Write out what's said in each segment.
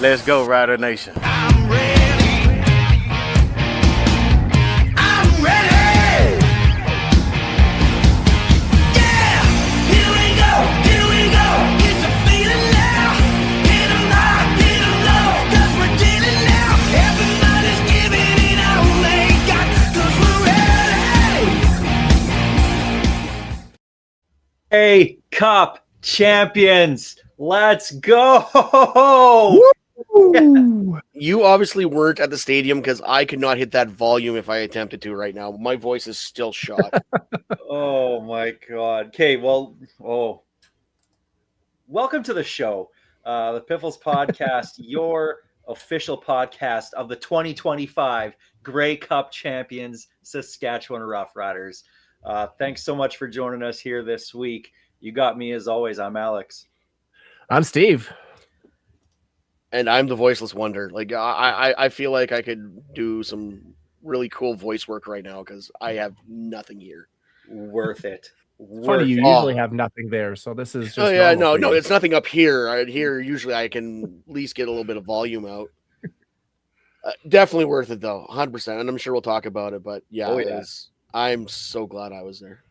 Let's go, Rider Nation. I'm ready. I'm ready. Yeah, here we go. Here we go. Get your feeling now. Get 'em high, get 'em low. 'Cause we're dealing now. Everybody's giving it all they got. 'Cause we're ready. Hey, Cup champions, let's go! Woo! You obviously weren't at the stadium because I could not hit that volume if I attempted to right now. My voice is still shot. Oh my God. Okay, well, welcome to the show, the Piffles Podcast, your official podcast of the 2025 Grey Cup champions, Saskatchewan Roughriders. Thanks so much for joining us here this week. You got me as always. I'm Alex. I'm Steve. And I'm the voiceless wonder. Like I feel like I could do some really cool voice work right now because I have nothing here. Worth it. Funny, you it. usually have nothing there, so this is just. Oh yeah, normal no, for you. it's nothing up here. Here usually I can at least get a little bit of volume out. Definitely worth it though, 100%. And I'm sure we'll talk about it. But yeah, I'm so glad I was there.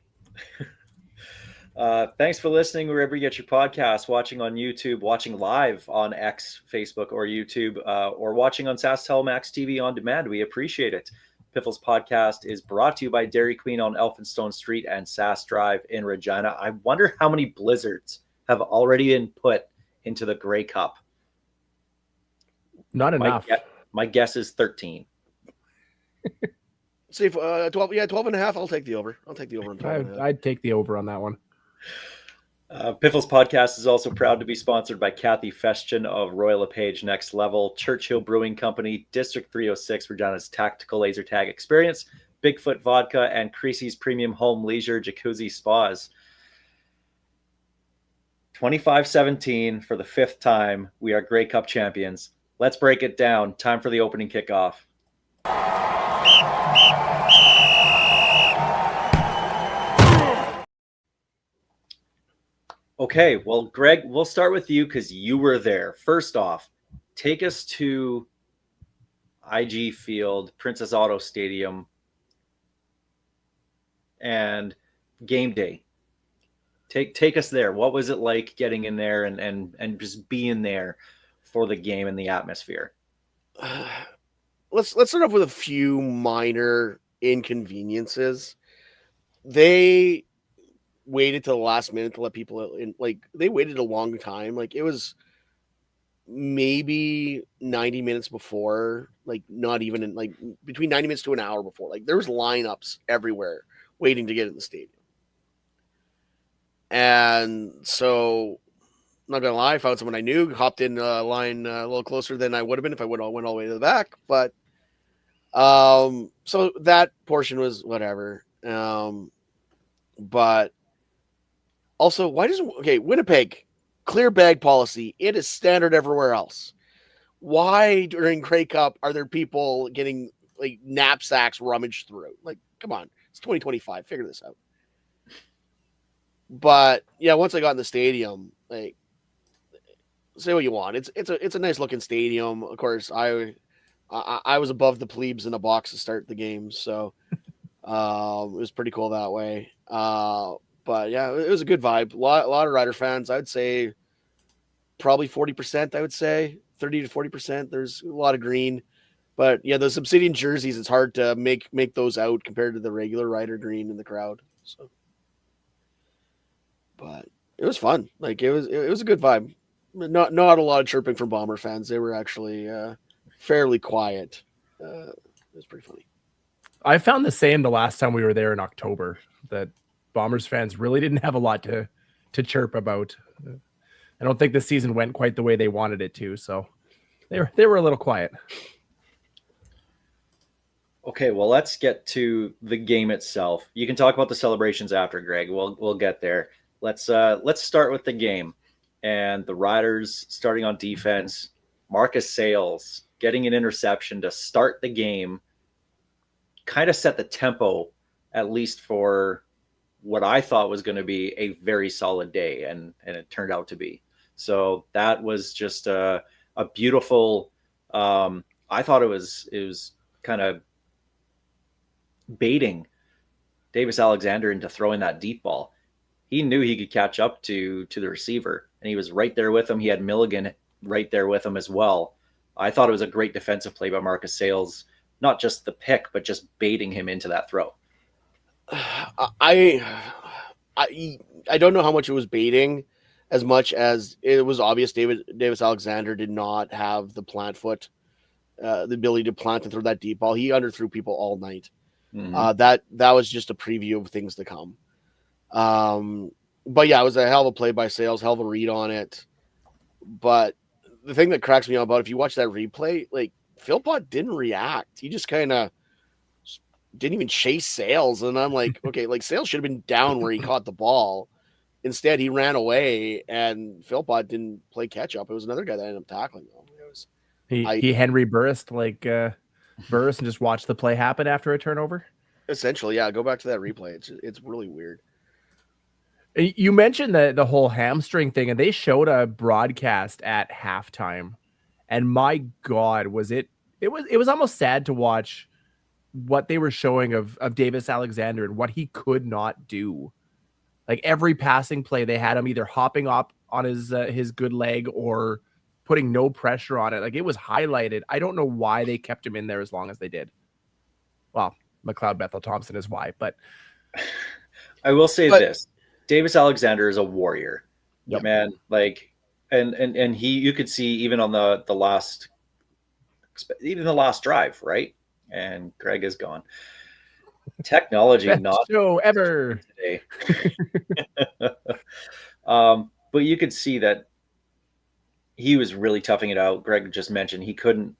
Thanks for listening wherever you get your podcasts, watching on YouTube, watching live on X, Facebook, or YouTube, or watching on SAS Telemax TV on demand. We appreciate it. Piffles Podcast is brought to you by Dairy Queen on Elphinstone Street and SAS Drive in Regina. I wonder how many blizzards have already been put into the Grey Cup. Not enough. My guess is 13. See if 12, yeah, 12 and a half. I'll take the over. I'll take the over on 12 and a half. I'd take the over on that one. Piffles Podcast is also proud to be sponsored by Kathy Festian of Royal LePage Next Level, Churchill Brewing Company, District 306, Regina's Tactical Laser Tag Experience, Bigfoot Vodka, and Creasy's Premium Home Leisure Jacuzzi Spas. 25-17 for the fifth time. We are Grey Cup champions. Let's break it down. Time for the opening kickoff. Okay, well, Greg, we'll start with you because you were there. First off, take us to IG Field, Princess Auto Stadium, and game day. Take us there. What was it like getting in there and just being there for the game and the atmosphere? Let's start off with a few minor inconveniences. They waited till the last minute to let people in. Like, they waited a long time. Like, it was maybe 90 minutes before, like, not even in, like, between 90 minutes to an hour before. Like, there was lineups everywhere waiting to get in the stadium. And so, not gonna lie, I found someone I knew, hopped in line a little closer than I would have been if I went all the way to the back. But so that portion was whatever. But also, Winnipeg, clear bag policy. It is standard everywhere else. Why during Grey Cup are there people getting like knapsacks rummaged through? Like, come on, it's 2025. Figure this out. But yeah, once I got in the stadium, like, say what you want. It's a nice looking stadium. Of course, I was above the plebes in a box to start the game, so it was pretty cool that way. But yeah, it was a good vibe. A lot of Rider fans. I'd say probably 40%. I would say 30 to 40%. There's a lot of green, but yeah, those Obsidian jerseys. It's hard to make those out compared to the regular Rider green in the crowd. So, but it was fun. Like, it was a good vibe. Not a lot of chirping from Bomber fans. They were actually fairly quiet. It was pretty funny. I found the same the last time we were there in October, that Bombers fans really didn't have a lot to chirp about. I don't think the season went quite the way they wanted it to, so they were a little quiet. Okay, well, let's get to the game itself. You can talk about the celebrations after, Greg. We'll get there. Let's start with the game and the Riders starting on defense. Marcus Sayles getting an interception to start the game, kind of set the tempo, at least for what I thought was going to be a very solid day, and it turned out to be. So that was just a a beautiful. I thought it was kind of baiting Davis Alexander into throwing that deep ball. He knew he could catch up to the receiver, and he was right there with him. He had Milligan right there with him as well. I thought it was a great defensive play by Marcus Sayles, not just the pick, but just baiting him into that throw. I don't know how much it was baiting, as much as it was obvious Davis Alexander did not have the plant foot, the ability to plant and throw that deep ball. He underthrew people all night. Mhm. That was just a preview of things to come. But yeah, it was a hell of a play by Sayles, hell of a read on it. But the thing that cracks me up about, if you watch that replay, like Philpott didn't react. He just kind of didn't even chase Sayles. And I'm like, okay, like Sayles should have been down where he caught the ball. Instead, he ran away, and Philpott didn't play catch up. It was another guy that ended up tackling him. He Henry Burris like Burris and just watched the play happen after a turnover. Essentially, yeah. Go back to that replay. It's really weird. You mentioned the whole hamstring thing, and they showed a broadcast at halftime, and my God, was it was almost sad to watch what they were showing of Davis Alexander and what he could not do. Like every passing play, they had him either hopping up on his good leg or putting no pressure on it. Like it was highlighted. I don't know why they kept him in there as long as they did. Well, McLeod Bethel Thompson is why, but I will say this: Davis Alexander is a warrior, man. Like, and he, you could see even on the last drive, right? And Greg is gone. Technology best not show ever today. But you could see that he was really toughing it out. Greg just mentioned he couldn't,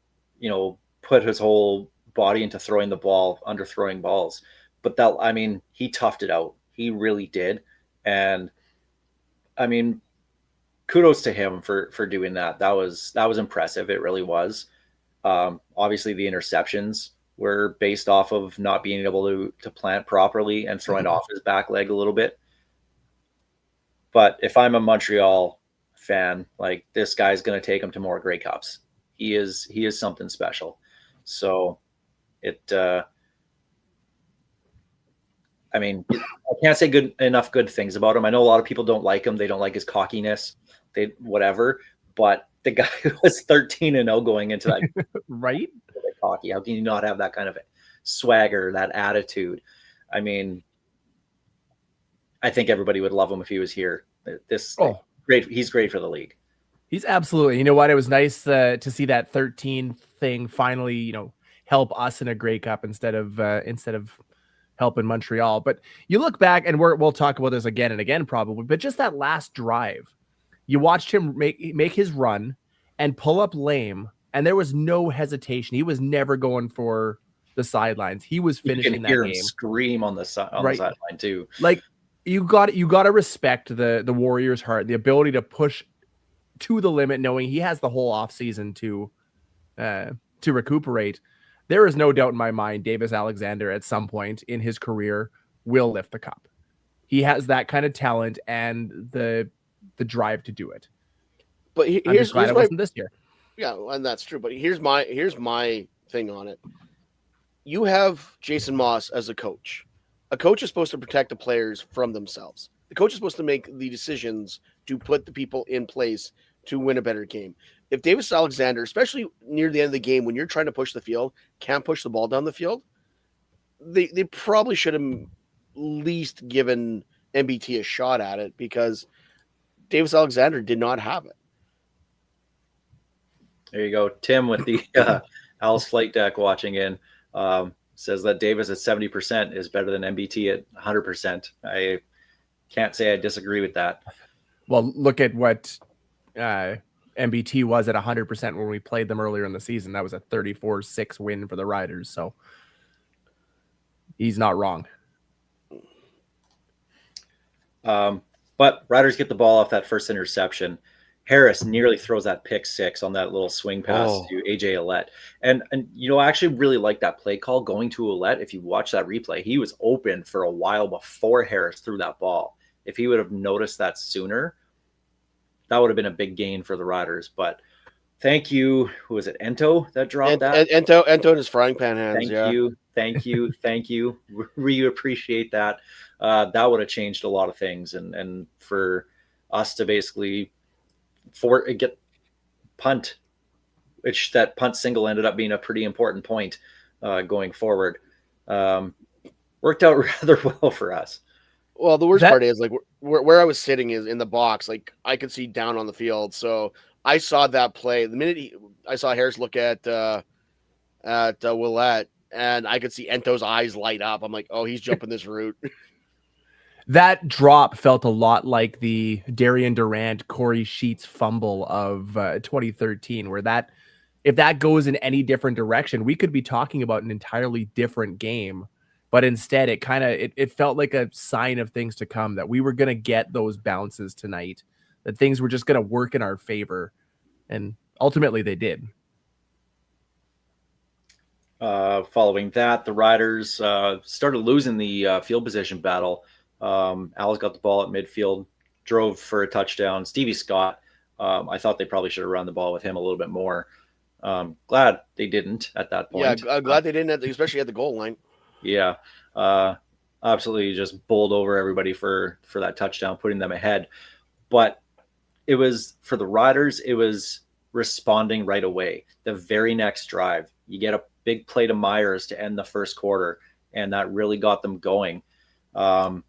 put his whole body into throwing the ball, under throwing balls. But he toughed it out. He really did. And I mean, kudos to him for doing that. That was impressive. It really was. Obviously the interceptions were based off of not being able to plant properly and throwing off his back leg a little bit. But if I'm a Montreal fan, like this guy's going to take him to more Grey Cups. He is something special. So I can't say good things about him. I know a lot of people don't like him. They don't like his cockiness, whatever, but the guy was 13-0 going into that right? Cocky. How can you not have that kind of swagger, that attitude? I mean, I think everybody would love him if he was here. Great. He's great for the league. He's absolutely. You know what? It was nice to see that 13 thing finally, help us in a Grey Cup instead of helping Montreal. But you look back, and we'll talk about this again and again probably. But just that last drive, you watched him make his run and pull up lame, and there was no hesitation. He was never going for the sidelines. He was finishing that game. Scream on the sideline too. Like you got to respect the Warriors' heart, the ability to push to the limit, knowing he has the whole off season to recuperate. There is no doubt in my mind Davis Alexander at some point in his career will lift the cup. He has that kind of talent and the drive to do it. But here's glad it wasn't this year. Yeah, and that's true. But here's my thing on it. You have Jason Moss as a coach. A coach is supposed to protect the players from themselves. The coach is supposed to make the decisions to put the people in place to win a better game. If Davis Alexander, especially near the end of the game, when you're trying to push the field, can't push the ball down the field, they probably should have at least given MBT a shot at it, because Davis Alexander did not have it. There you go. Tim with the Al's Flight Deck watching in says that Davis at 70% is better than MBT at 100%. I can't say I disagree with that. Well, look at what MBT was at 100% when we played them earlier in the season. That was a 34-6 win for the Riders. So he's not wrong. But Riders get the ball off that first interception. Harris nearly throws that pick six on that little swing pass to AJ Ouellette. And I actually really like that play call going to Ouellette. If you watch that replay, he was open for a while before Harris threw that ball. If he would have noticed that sooner, that would have been a big gain for the Riders. But thank you. Who was it? Ento that dropped that? Ento and his frying pan hands. Thank Yeah. you. Thank you. Thank you. We appreciate that. That would have changed a lot of things. And for us to basically get punt, which that punt single ended up being a pretty important point going forward. Worked out rather well for us. Well, the worst part is like where I was sitting is in the box. Like I could see down on the field, so I saw that play. The minute I saw Harris look at Willette, and I could see Ento's eyes light up. I'm like, oh, he's jumping this route. That drop felt a lot like the Darian Durant, Corey Sheets fumble of 2013, where if that goes in any different direction, we could be talking about an entirely different game. But instead, it felt like a sign of things to come, that we were going to get those bounces tonight, that things were just going to work in our favor. And ultimately they did. Following that, the Riders started losing the field position battle. Al's got the ball at midfield, drove for a touchdown. Stevie Scott, I thought they probably should have run the ball with him a little bit more. Glad they didn't at that point. Yeah, glad they didn't, especially at the goal line. Yeah, absolutely just bowled over everybody for that touchdown, putting them ahead. But it was, for the Riders, it was responding right away. The very next drive, you get a big play to Myers to end the first quarter, and that really got them going. But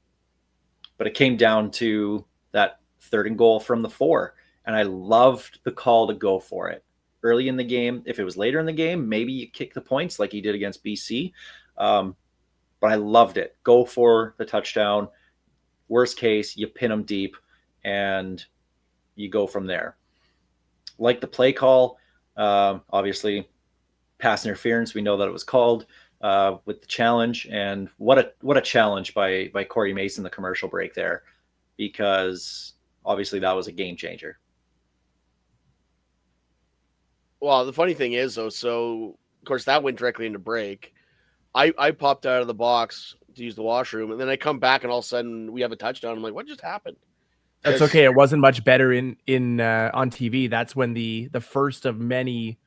it came down to that 3rd and goal from the 4, and I loved the call to go for it early in the game. If it was later in the game, maybe you kick the points like he did against BC. But I loved it. Go for the touchdown. Worst case, you pin them deep and you go from there. Like the play call, obviously pass interference. We know that it was called with the challenge, and what a challenge by Corey Mason, the commercial break there, because obviously that was a game changer. Well, the funny thing is though, so of course that went directly into break. I popped out of the box to use the washroom, and then I come back, and all of a sudden we have a touchdown. I'm like, what just happened? That's okay. It wasn't much better in on TV. That's when the first of many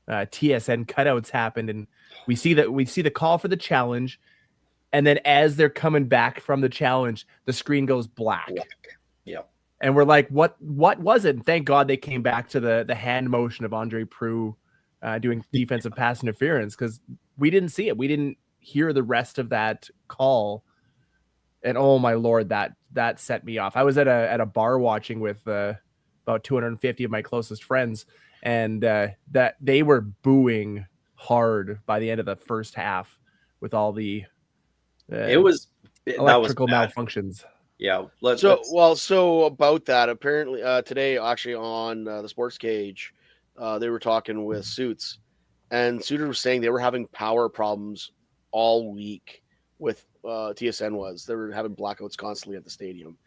TSN cutouts happened, and we see the call for the challenge, and then as they're coming back from the challenge, the screen goes black. Yeah. And we're like, what was it? And thank God they came back to the hand motion of Andre Proulx doing defensive pass interference, because we didn't see it. We didn't hear the rest of that call. And oh my Lord, that set me off. I was at a bar watching with about 250 of my closest friends, and that they were booing hard by the end of the first half with all the electrical malfunctions. Yeah. So about that, apparently today, actually on the Sports Cage, they were talking with Suits, and Suter was saying they were having power problems all week with TSN. They were having blackouts constantly at the stadium,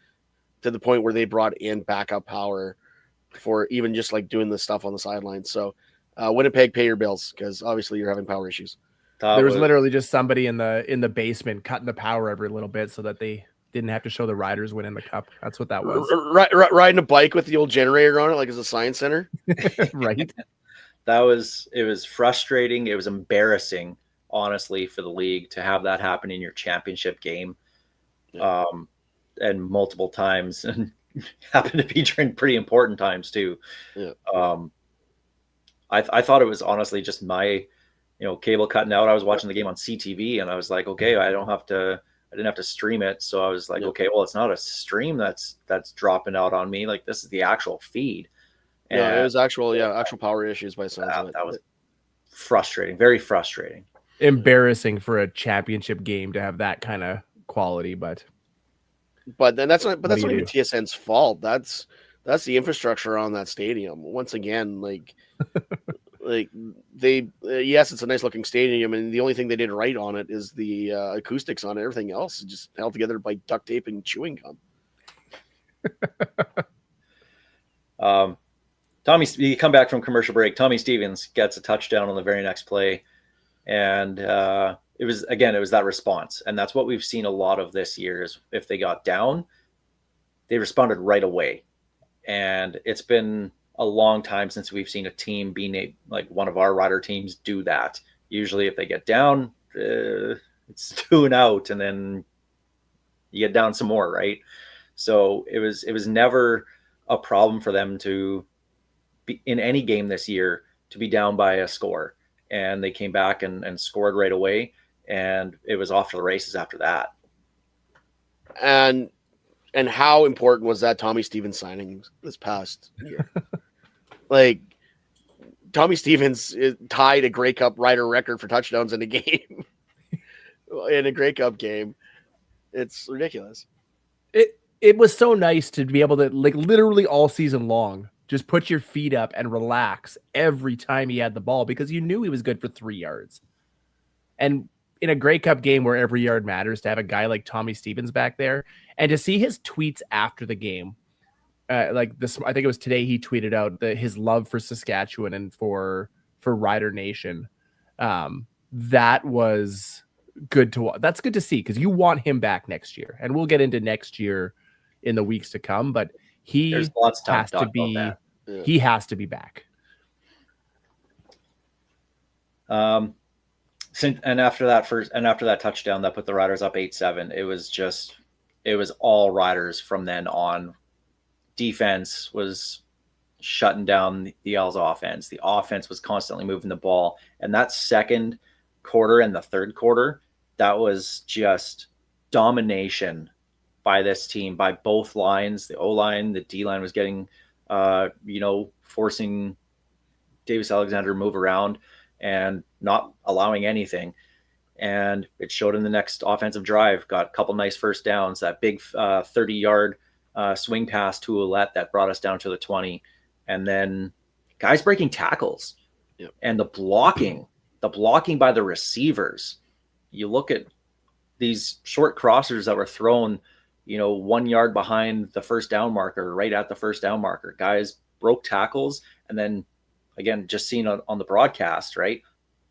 to the point where they brought in backup power for even just like doing this stuff on the sidelines. So Winnipeg, pay your bills, because obviously you're having power issues. There was literally just somebody in the basement cutting the power every little bit so that they didn't have to show the Riders winning the cup. That's what that was. Riding a bike with the old generator on it, like it's a science center. Right. It was frustrating. It was embarrassing, honestly, for the league to have that happen in your championship game. Yeah. And multiple times, and happened to be during pretty important times too. Yeah. I thought it was honestly just my, cable cutting out. I was watching the game on CTV, and I was like, okay, I didn't have to stream it. So I was like, okay, well, it's not a stream that's dropping out on me. Like, this is the actual feed. Yeah, it was actual power issues by some. That was frustrating, very frustrating. Embarrassing for a championship game to have that kind of quality, but then that's not even TSN's fault. That's the infrastructure on that stadium. Once again, like they yes, it's a nice looking stadium, and the only thing they did right on it is the acoustics on it. Everything else is just held together by duct tape and chewing gum. You come back from commercial break. Tommy Stevens gets a touchdown on the very next play, and it was that response, and that's what we've seen a lot of this year. Is if they got down, they responded right away, and it's been a long time since we've seen a team like one of our Rider teams do that. Usually if they get down, it's 2-0, and then you get down some more, right? So it was never a problem for them to be in any game this year to be down by a score, and they came back and scored right away, and it was off to the races after that. And how important was that Tommy Stevens signing this past year? Like, Tommy Stevens tied a Grey Cup Rider record for touchdowns in a game. In a Grey Cup game. It's ridiculous. It was so nice to be able to, like, literally all season long, just put your feet up and relax every time he had the ball, because you knew he was good for 3 yards. And in a Grey Cup game where every yard matters, to have a guy like Tommy Stevens back there, and to see his tweets after the game, like this, I think it was today, he tweeted out his love for Saskatchewan and for Rider Nation. That was good to watch. That's good to see, because you want him back next year, and we'll get into next year in the weeks to come. But There's lots of has to be about that. he has to be back. And after that touchdown that put the Riders up 8-7, it was all Riders from then on. Defense was shutting down the L's offense. The offense was constantly moving the ball. And that second quarter and the third quarter, that was just domination by this team, by both lines. The O-line, the D-line was getting, forcing Davis Alexander to move around and not allowing anything. And it showed in the next offensive drive. Got a couple nice first downs. That big 30-yard swing pass to Ouellette that brought us down to the 20. And then guys breaking tackles. Yep. And the blocking by the receivers. You look at these short crossers that were thrown, 1 yard behind the first down marker, right at the first down marker. Guys broke tackles, and then again, just seen on the broadcast, right?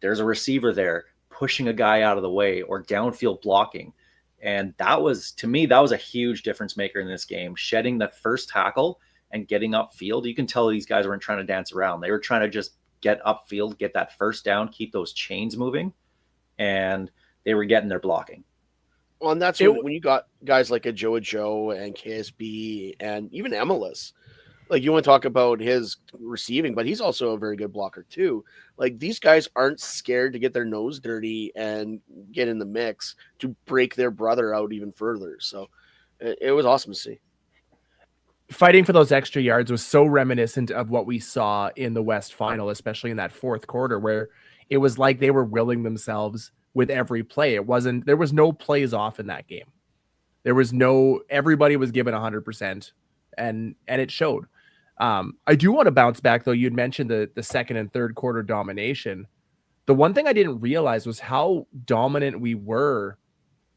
There's a receiver there pushing a guy out of the way or downfield blocking. And that was, to me, that was a huge difference maker in this game. Shedding that first tackle and getting upfield. You can tell these guys weren't trying to dance around. They were trying to just get upfield, get that first down, keep those chains moving, and they were getting their blocking. Well, and that's when you got guys like a Joe and KSB and even Emelis. Like, you want to talk about his receiving, but he's also a very good blocker too. Like, these guys aren't scared to get their nose dirty and get in the mix to break their brother out even further. So it was awesome to see. Fighting for those extra yards was so reminiscent of what we saw in the West Final, especially in that fourth quarter, where it was like they were willing themselves with every play. There was no plays off in that game. Everybody was given 100%, and it showed. I do want to bounce back, though. You'd mentioned the second and third quarter domination. The one thing I didn't realize was how dominant we were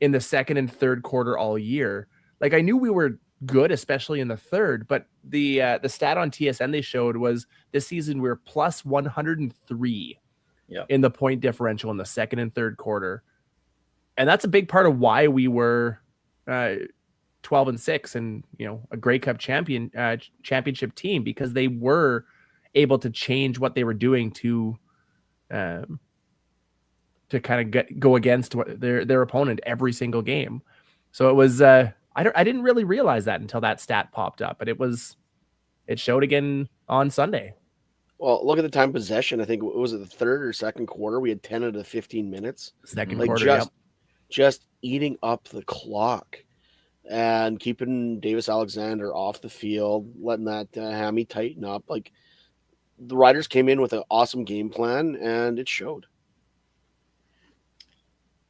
in the second and third quarter all year. Like, I knew we were good, especially in the third, but the stat on TSN they showed was this season we were plus 103 in the point differential in the second and third quarter. And that's a big part of why we were 12-6 and, a Grey Cup championship team, because they were able to change what they were doing to kind of go against their opponent every single game. So it was, I didn't really realize that until that stat popped up, but it showed again on Sunday. Well, look at the time possession. I think, was it the third or second quarter? We had 10 out of 15 minutes. Second quarter, just eating up the clock and keeping Davis Alexander off the field, letting that hammy tighten up. Like, the Riders came in with an awesome game plan, and it showed.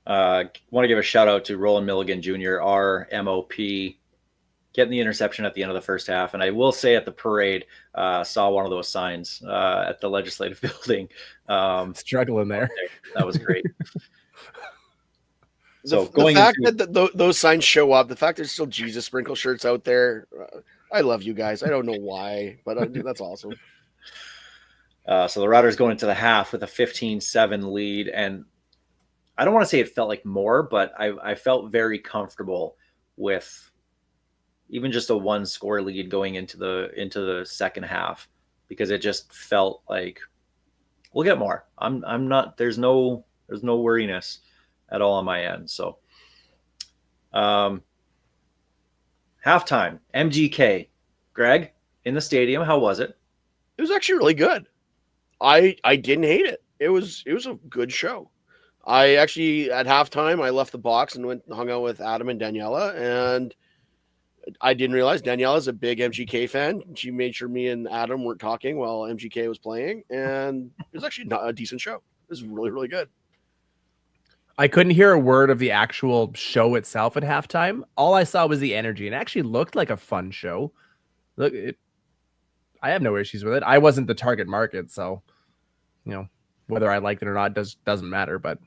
Want to give a shout out to Roland Milligan Jr., our MOP, getting the interception at the end of the first half. And I will say, at the parade, saw one of those signs at the legislative building. Struggling there. That was great. So the fact that those signs show up, the fact there's still Jesus sprinkle shirts out there, I love you guys. I don't know why, but that's awesome. So the Riders going into the half with a 15-7 lead, and I don't want to say it felt like more, but I felt very comfortable with even just a one-score lead going into the second half, because it just felt like we'll get more. I'm not. There's no worriness at all on my end. So, halftime, MGK, Greg in the stadium. How was it? It was actually really good. I didn't hate it. It was a good show. I actually at halftime I left the box and went and hung out with Adam and Daniela, and I didn't realize Daniela's a big MGK fan. She made sure me and Adam weren't talking while MGK was playing, and it was actually not a decent show. It was really, really good. I couldn't hear a word of the actual show itself at halftime. All I saw was the energy, and it actually looked like a fun show. Look, I have no issues with it. I wasn't the target market, so whether I liked it or not doesn't matter. But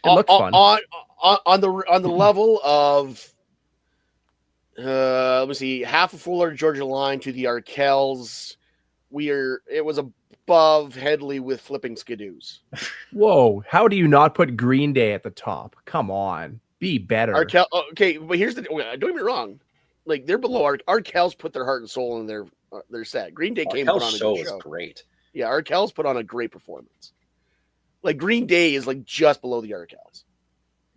it looked fun on the level of let me see, half a Fuller Georgia line to the Arkells. It was above Headley with flipping skidoos. Whoa! How do you not put Green Day at the top? Come on, be better. Arkell, okay, but here's don't get me wrong. Like they're below Arkells put their heart and soul in their set. Green Day came put on a show good show. Was great. Yeah, Arkells put on a great performance. Like Green Day is like just below the Arkells.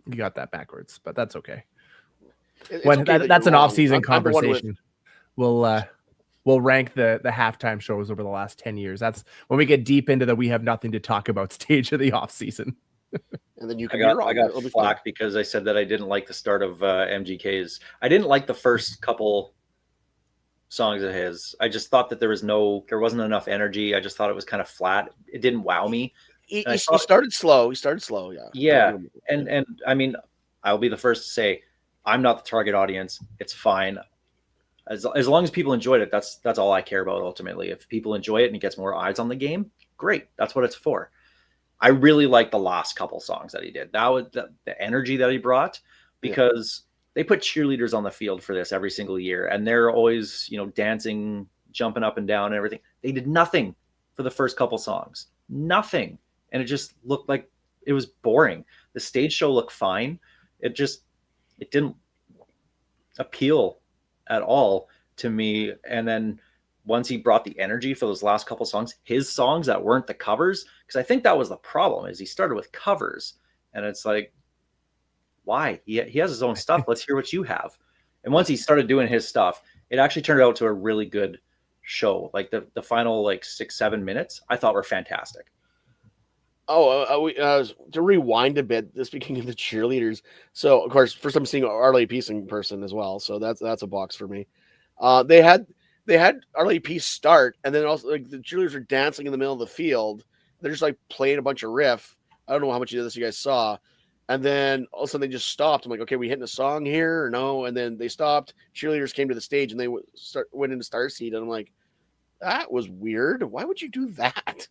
You got that backwards, but that's okay. It's When okay that's an you're wrong. off-season I'm the one with- conversation. We'll rank the halftime shows over the last 10 years. That's when we get deep into the we have nothing to talk about stage of the off-season. And then you I can got, be wrong. I got It'll be flack because I said that I didn't like the start of MGK's. I didn't like the first couple songs of his. I just thought that there wasn't enough energy. I just thought it was kind of flat. It didn't wow me. He started slow. Yeah. Yeah. And I mean, I'll be the first to say I'm not the target audience. It's fine. As long as people enjoyed it, that's all I care about ultimately. If people enjoy it and it gets more eyes on the game, great. That's what it's for. I really like the last couple songs that he did. That was the energy that he brought, because they put cheerleaders on the field for this every single year, and they're always, dancing, jumping up and down and everything. They did nothing for the first couple songs. Nothing. And it just looked like it was boring. The stage show looked fine. It didn't appeal at all to me. And then once he brought the energy for those last couple songs, his songs that weren't the covers, because I think that was the problem, is he started with covers, and it's like, why? He has his own stuff. Let's hear what you have. And once he started doing his stuff, it actually turned out to a really good show. Like the final 6-7 minutes, I thought were fantastic. To rewind a bit, speaking of the cheerleaders, so of course, first I'm seeing Arlie Peace in person as well, so that's a box for me. They had Arlie Peace start, and then also the cheerleaders are dancing in the middle of the field. They're just playing a bunch of riff. I don't know how much of this you guys saw, and then all of a sudden they just stopped. I'm like, okay, we hitting a song here or no? And then they stopped. Cheerleaders came to the stage and they went into Starseed, and I'm like, that was weird. Why would you do that?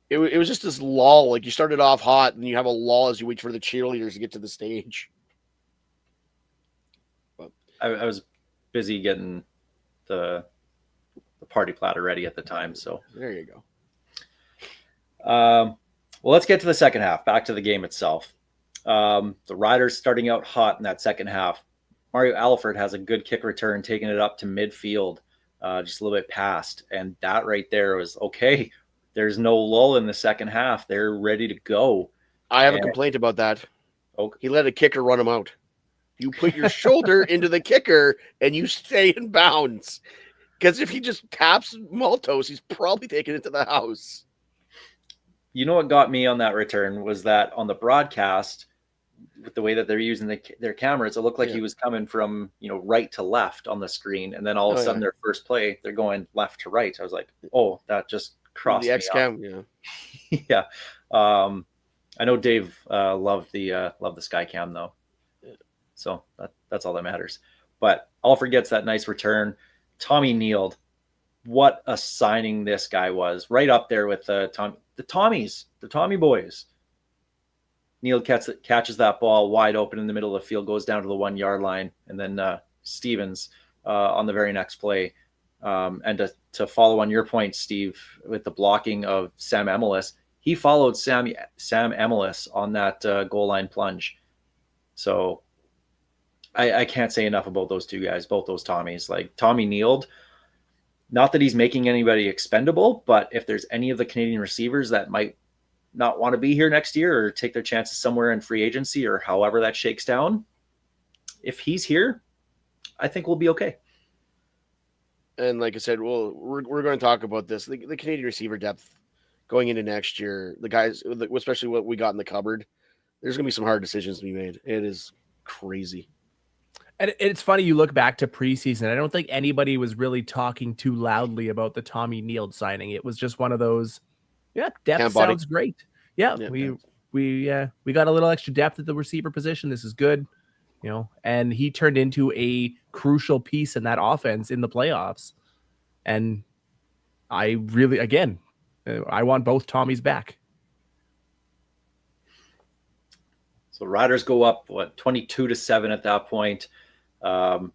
It was just this lull. Like you started off hot, and you have a lull as you wait for the cheerleaders to get to the stage. But I was busy getting the party platter ready at the time. So there you go. Well, let's get to the second half. Back to the game itself. The Riders starting out hot in that second half. Mario Alford has a good kick return, taking it up to midfield, just a little bit past, and that right there was okay. There's no lull in the second half. They're ready to go. I have a complaint about that. Okay. He let a kicker run him out. You put your shoulder into the kicker and you stay in bounds. Because if he just taps Maltos, he's probably taking it to the house. You know what got me on that return was that on the broadcast, with the way that they're using their cameras, it looked like he was coming from right to left on the screen, and then all of a sudden their first play, they're going left to right. I was like, oh, that just crossed the X cam, yeah. I know Dave loved the Sky Cam though, so that's all that matters. But Alford gets that nice return. Tommy Neild, what a signing this guy was! Right up there with the Tommy boys. Neild catches that ball wide open in the middle of the field, goes down to the 1 yard line, and then Stevens on the very next play. And to follow on your point, Steve, with the blocking of Sam Emelis, he followed Sam Emelis on that goal line plunge. So I can't say enough about those two guys, both those Tommies. Like Tommy Neild, Not that he's making anybody expendable, but if there's any of the Canadian receivers that might not want to be here next year or take their chances somewhere in free agency or however that shakes down, if he's here, I think we'll be okay. And like I said, we're going to talk about this. The Canadian receiver depth going into next year, the guys, especially what we got in the cupboard, there's going to be some hard decisions to be made. It is crazy. And it's funny, you look back to preseason, I don't think anybody was really talking too loudly about the Tommy Neild signing. It was just one of those, depth Camp body. sounds great. Yeah, we got a little extra depth at the receiver position. This is good, and he turned into a crucial piece in that offense in the playoffs. And I really, again, I want both Tommies back. So Riders go up 22-7 at that point. The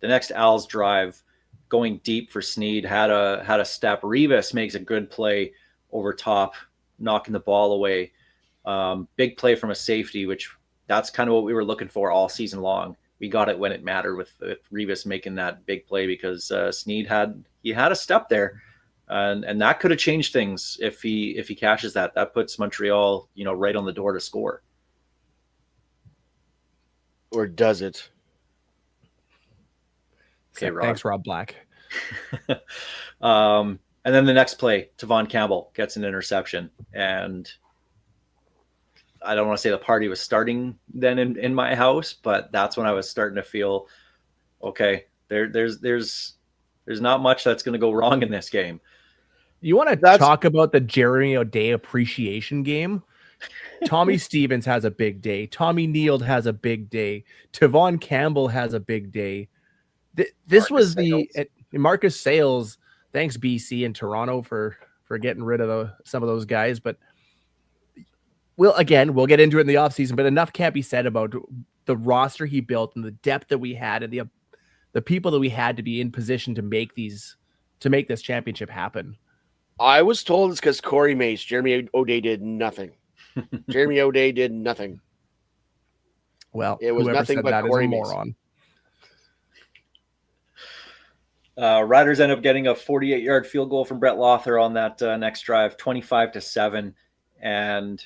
next Al's drive, going deep for Sneed, had a step. Rivas makes a good play over top, knocking the ball away. Big play from a safety, which that's kind of what we were looking for all season long. We got it when it mattered with Rivas making that big play because Sneed had a step there, and that could have changed things if he cashes that. That puts Montreal, right on the door to score. Or does it? Okay, Rob. Thanks, Rob Black. And then the next play, Tavon Campbell gets an interception, and I don't want to say the party was starting then in my house, but that's when I was starting to feel, okay, there's not much that's going to go wrong in this game. You want to talk about the Jeremy O'Day appreciation game? Tommy Stevens has a big day. Tommy Neild has a big day. Tavon Campbell has a big day. This was Marcus Sales. Thanks, BC and Toronto for getting rid of some of those guys. But we'll get into it in the offseason, but enough can't be said about the roster he built and the depth that we had and the people that we had to be in position to make this championship happen. I was told it's because Corey Mace, Jeremy O'Day did nothing. Jeremy O'Day did nothing. Well, it was nothing but Corey Mace. Moron. Riders end up getting a 48-yard field goal from Brett Lawther on that next drive, 25-7, and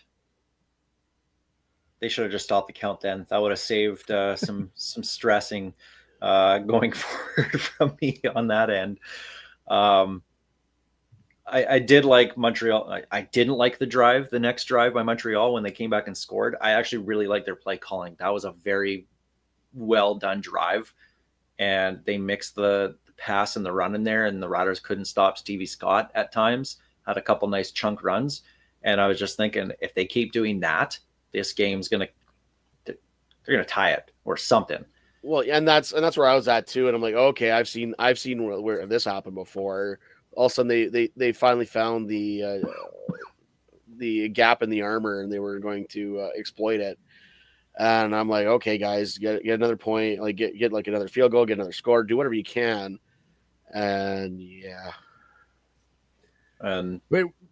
they should have just stopped the count then. That would have saved some stressing going forward from me on that end. I did like Montreal. I didn't like the next drive by Montreal when they came back and scored. I actually really liked their play calling. That was a very well done drive, and they mixed the pass and the run in there, and the Riders couldn't stop Stevie Scott at times. Had a couple nice chunk runs, and I was just thinking, if they keep doing that, this game's they're gonna tie it or something. Well, and that's where I was at too, and I'm like, okay, I've seen where this happened before. All of a sudden, they finally found the gap in the armor, and they were going to exploit it. And I'm like, okay, guys, get another point, like get like another field goal, get another score, do whatever you can. And yeah, and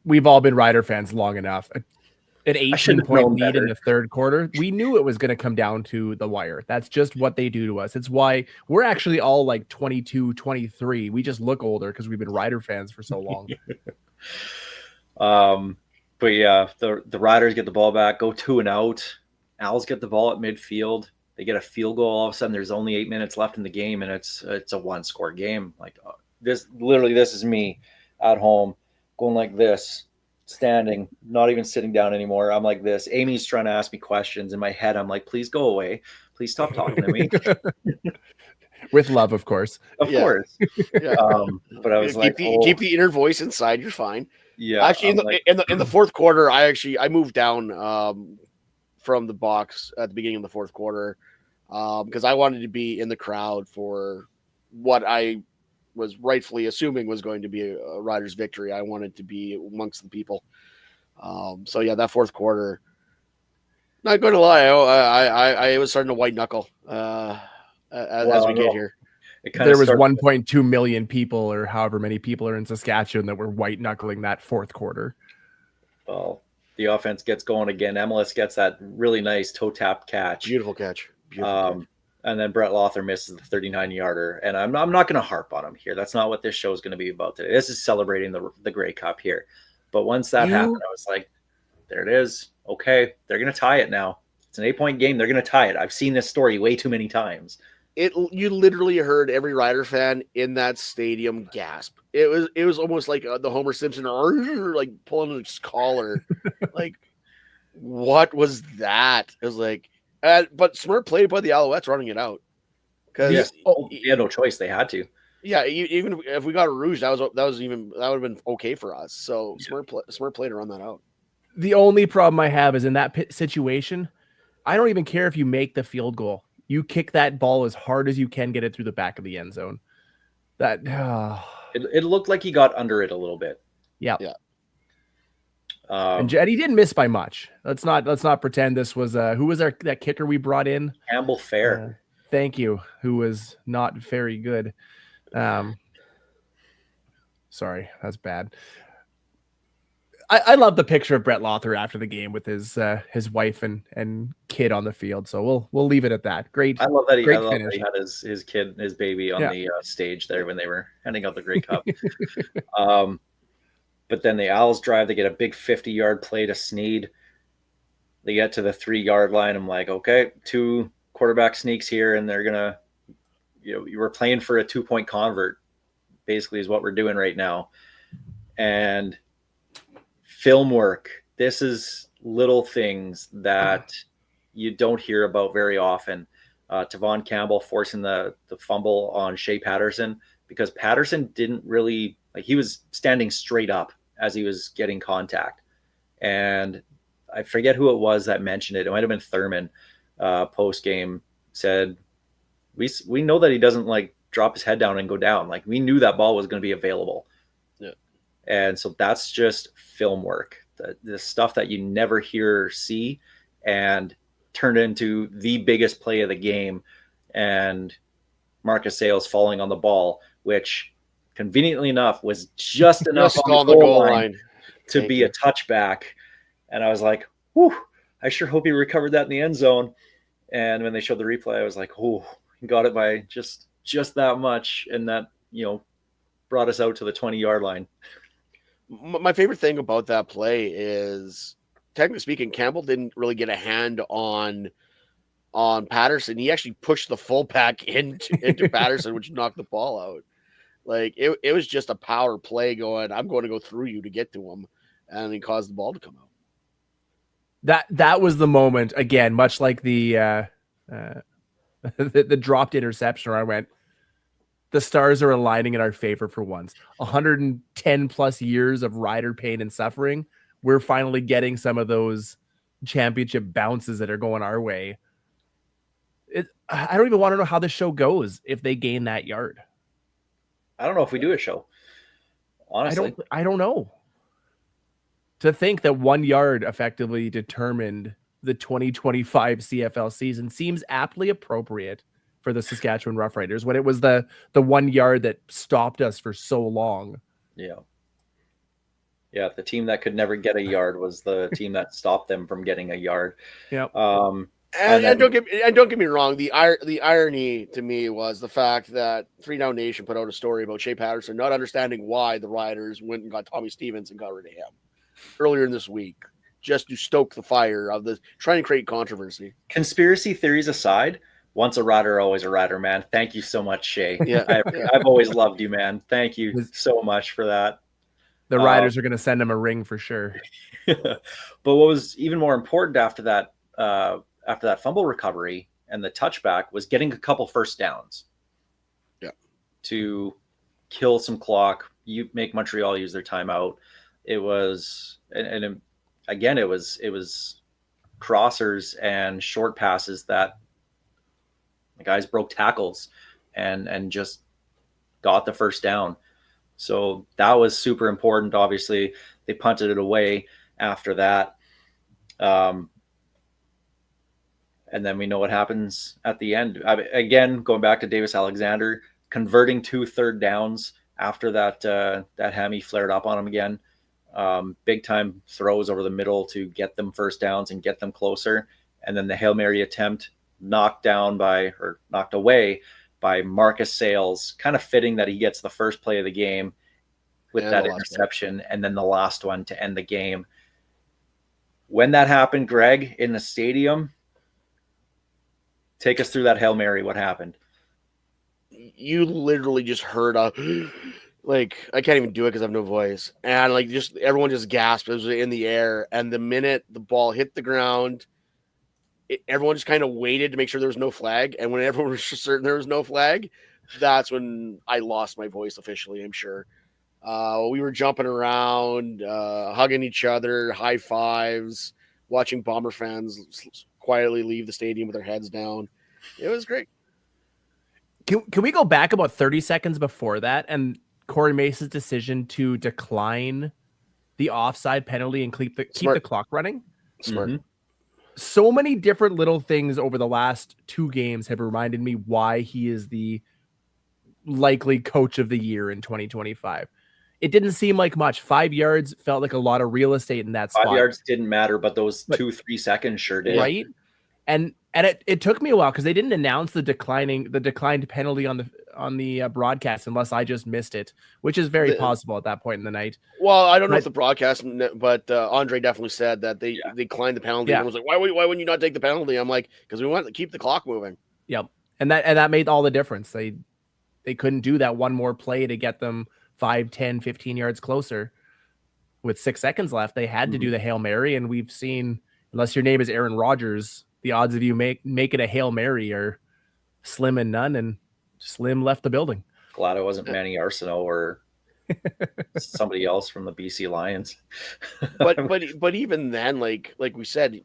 we've all been Rider fans long enough. An 18-point lead in the third quarter, we knew it was going to come down to the wire. That's just what they do to us. It's why we're actually all like 22, 23. We just look older because we've been Rider fans for so long. But yeah, the Riders get the ball back, go 2-and-out. Owls get the ball at midfield. They get a field goal. All of a sudden, there's only 8 minutes left in the game, and it's a one-score game. Like this is me at home going like this, standing, not even sitting down anymore. I'm like this. Amy's trying to ask me questions. In my head, I'm like, please go away. Please stop talking to me. With love, of course. Of course. Yeah. But I was keep the inner voice inside. You're fine. Yeah. Actually, in the fourth quarter, I moved down from the box at the beginning of the fourth quarter because I wanted to be in the crowd for what I was rightfully assuming was going to be a Riders victory. I wanted to be amongst the people. So yeah, that fourth quarter, not going to lie, I was starting to white knuckle as we get here. There was 1.2 million people or however many people are in Saskatchewan that were white knuckling that fourth quarter. Well, the offense gets going again. MLS gets that really nice toe tap catch. Beautiful catch. Beautiful catch. And then Brett Lothar misses the 39-yarder. And I'm not going to harp on him here. That's not what this show is going to be about today. This is celebrating the Grey Cup here. But once that happened, I was like, there it is. Okay, they're going to tie it now. It's an 8-point game. They're going to tie it. I've seen this story way too many times. You literally heard every Rider fan in that stadium gasp. It was almost like the Homer Simpson, like pulling his collar. Like, what was that? It was like, but smart play by the Alouettes running it out. Because they had no choice; they had to. Yeah, even if we got a rouge, that would have been okay for us. So smart play to run that out. The only problem I have is in that situation, I don't even care if you make the field goal. You kick that ball as hard as you can, get it through the back of the end zone. That it looked like he got under it a little bit. Yeah. And he didn't miss by much. Let's not pretend this was who was that kicker we brought in? Campbell Fair. Thank you. Who was not very good. Sorry, that's bad. I love the picture of Brett Lothar after the game with his wife and kid on the field. So we'll leave it at that. Great. I love that he had his kid, his baby on the stage there when they were handing out the Grey Cup. But then the Owls drive. They get a big 50-yard play to Sneed. They get to the 3-yard line. I'm like, okay, 2 quarterback sneaks here, and they're gonna, you were playing for a 2-point convert, basically is what we're doing right now. And film work. This is little things that you don't hear about very often. Tavon Campbell forcing the fumble on Shea Patterson because Patterson didn't really he was standing straight up as he was getting contact. And I forget who it was that mentioned it. It might have been Thurman post game said, we know that he doesn't drop his head down and go down. We knew that ball was going to be available. Yeah. And so that's just film work, the stuff that you never hear or see, and turned into the biggest play of the game. And Marcus Sayles falling on the ball, which conveniently enough was just enough on the goal line to be a touchback. And I was like, whew, I sure hope he recovered that in the end zone. And when they showed the replay, I was like, oh, he got it by just that much. And that, brought us out to the 20-yard line. My favorite thing about that play is, technically speaking, Campbell didn't really get a hand on Patterson. He actually pushed the fullback into Patterson, which knocked the ball out. It was just a power play going, I'm going to go through you to get to him. And he caused the ball to come out. That was the moment, again, much like the dropped interception where I went, the stars are aligning in our favor for once. 110 plus years of Rider pain and suffering. We're finally getting some of those championship bounces that are going our way. I don't even want to know how this show goes if they gain that yard. I don't know if we do a show. Honestly, I don't know. To think that 1 yard effectively determined the 2025 CFL season seems aptly appropriate for the Saskatchewan Roughriders when it was the 1 yard that stopped us for so long. Yeah. Yeah, the team that could never get a yard was the team that stopped them from getting a yard. Yeah. And don't get me wrong. The irony to me was the fact that 3 Down Nation put out a story about Shea Patterson not understanding why the Riders went and got Tommy Stevens and got rid of him earlier in this week, just to stoke the fire of this, trying to create controversy. Conspiracy theories aside, once a Rider, always a Rider, man. Thank you so much, Shea. Yeah, I've always loved you, man. Thank you so much for that. The Riders are going to send him a ring for sure. But what was even more important after that fumble recovery and the touchback was getting a couple first downs. Yeah. To kill some clock, you make Montreal use their timeout. It was, and again, it was crossers and short passes that the guys broke tackles and just got the first down. So that was super important. Obviously, they punted it away after that. And then we know what happens at the end. Again, going back to Davis Alexander, converting 2 third downs after that hammy flared up on him again. Big time throws over the middle to get them first downs and get them closer. And then the Hail Mary attempt knocked away by Marcus Sales. Kind of fitting that he gets the first play of the game with And that the last interception, and then the last one to end the game. When that happened, Greg, in the stadium, take us through that Hail Mary. What happened? You literally just heard a like, I can't even do it because I have no voice, and like just everyone just gasped. It was in the air, and the minute the ball hit the ground, everyone just kind of waited to make sure there was no flag. And when everyone was certain there was no flag, that's when I lost my voice officially. I'm sure. We were jumping around, hugging each other, high fives, watching Bomber fans quietly leave the stadium with their heads down. It was great. Can we go back about 30 seconds before that and Corey Mason's decision to decline the offside penalty and keep the clock running? Smart. Mhm. So many different little things over the last 2 games have reminded me why he is the likely coach of the year in 2025. It didn't seem like much. 5 yards felt like a lot of real estate in that spot. 5 yards didn't matter, but those But- 2-3 seconds sure did. Right. And it took me a while because they didn't announce the declined penalty on the broadcast unless I just missed it, which is very possible at that point in the night. Well, I don't know But- if the broadcast, but Andre definitely said that they declined the penalty. Yeah. And was like, why wouldn't you not take the penalty? I'm like, because we want to keep the clock moving. Yep. And that made all the difference. They couldn't do that one more play to get them 5, 10, 15 yards closer with 6 seconds left. They had to do the Hail Mary, and we've seen, unless your name is Aaron Rodgers, the odds of you make it a Hail Mary are slim and none, and Slim left the building. Glad it wasn't Manny Arsenault or somebody else from the BC Lions. But even then, like we said,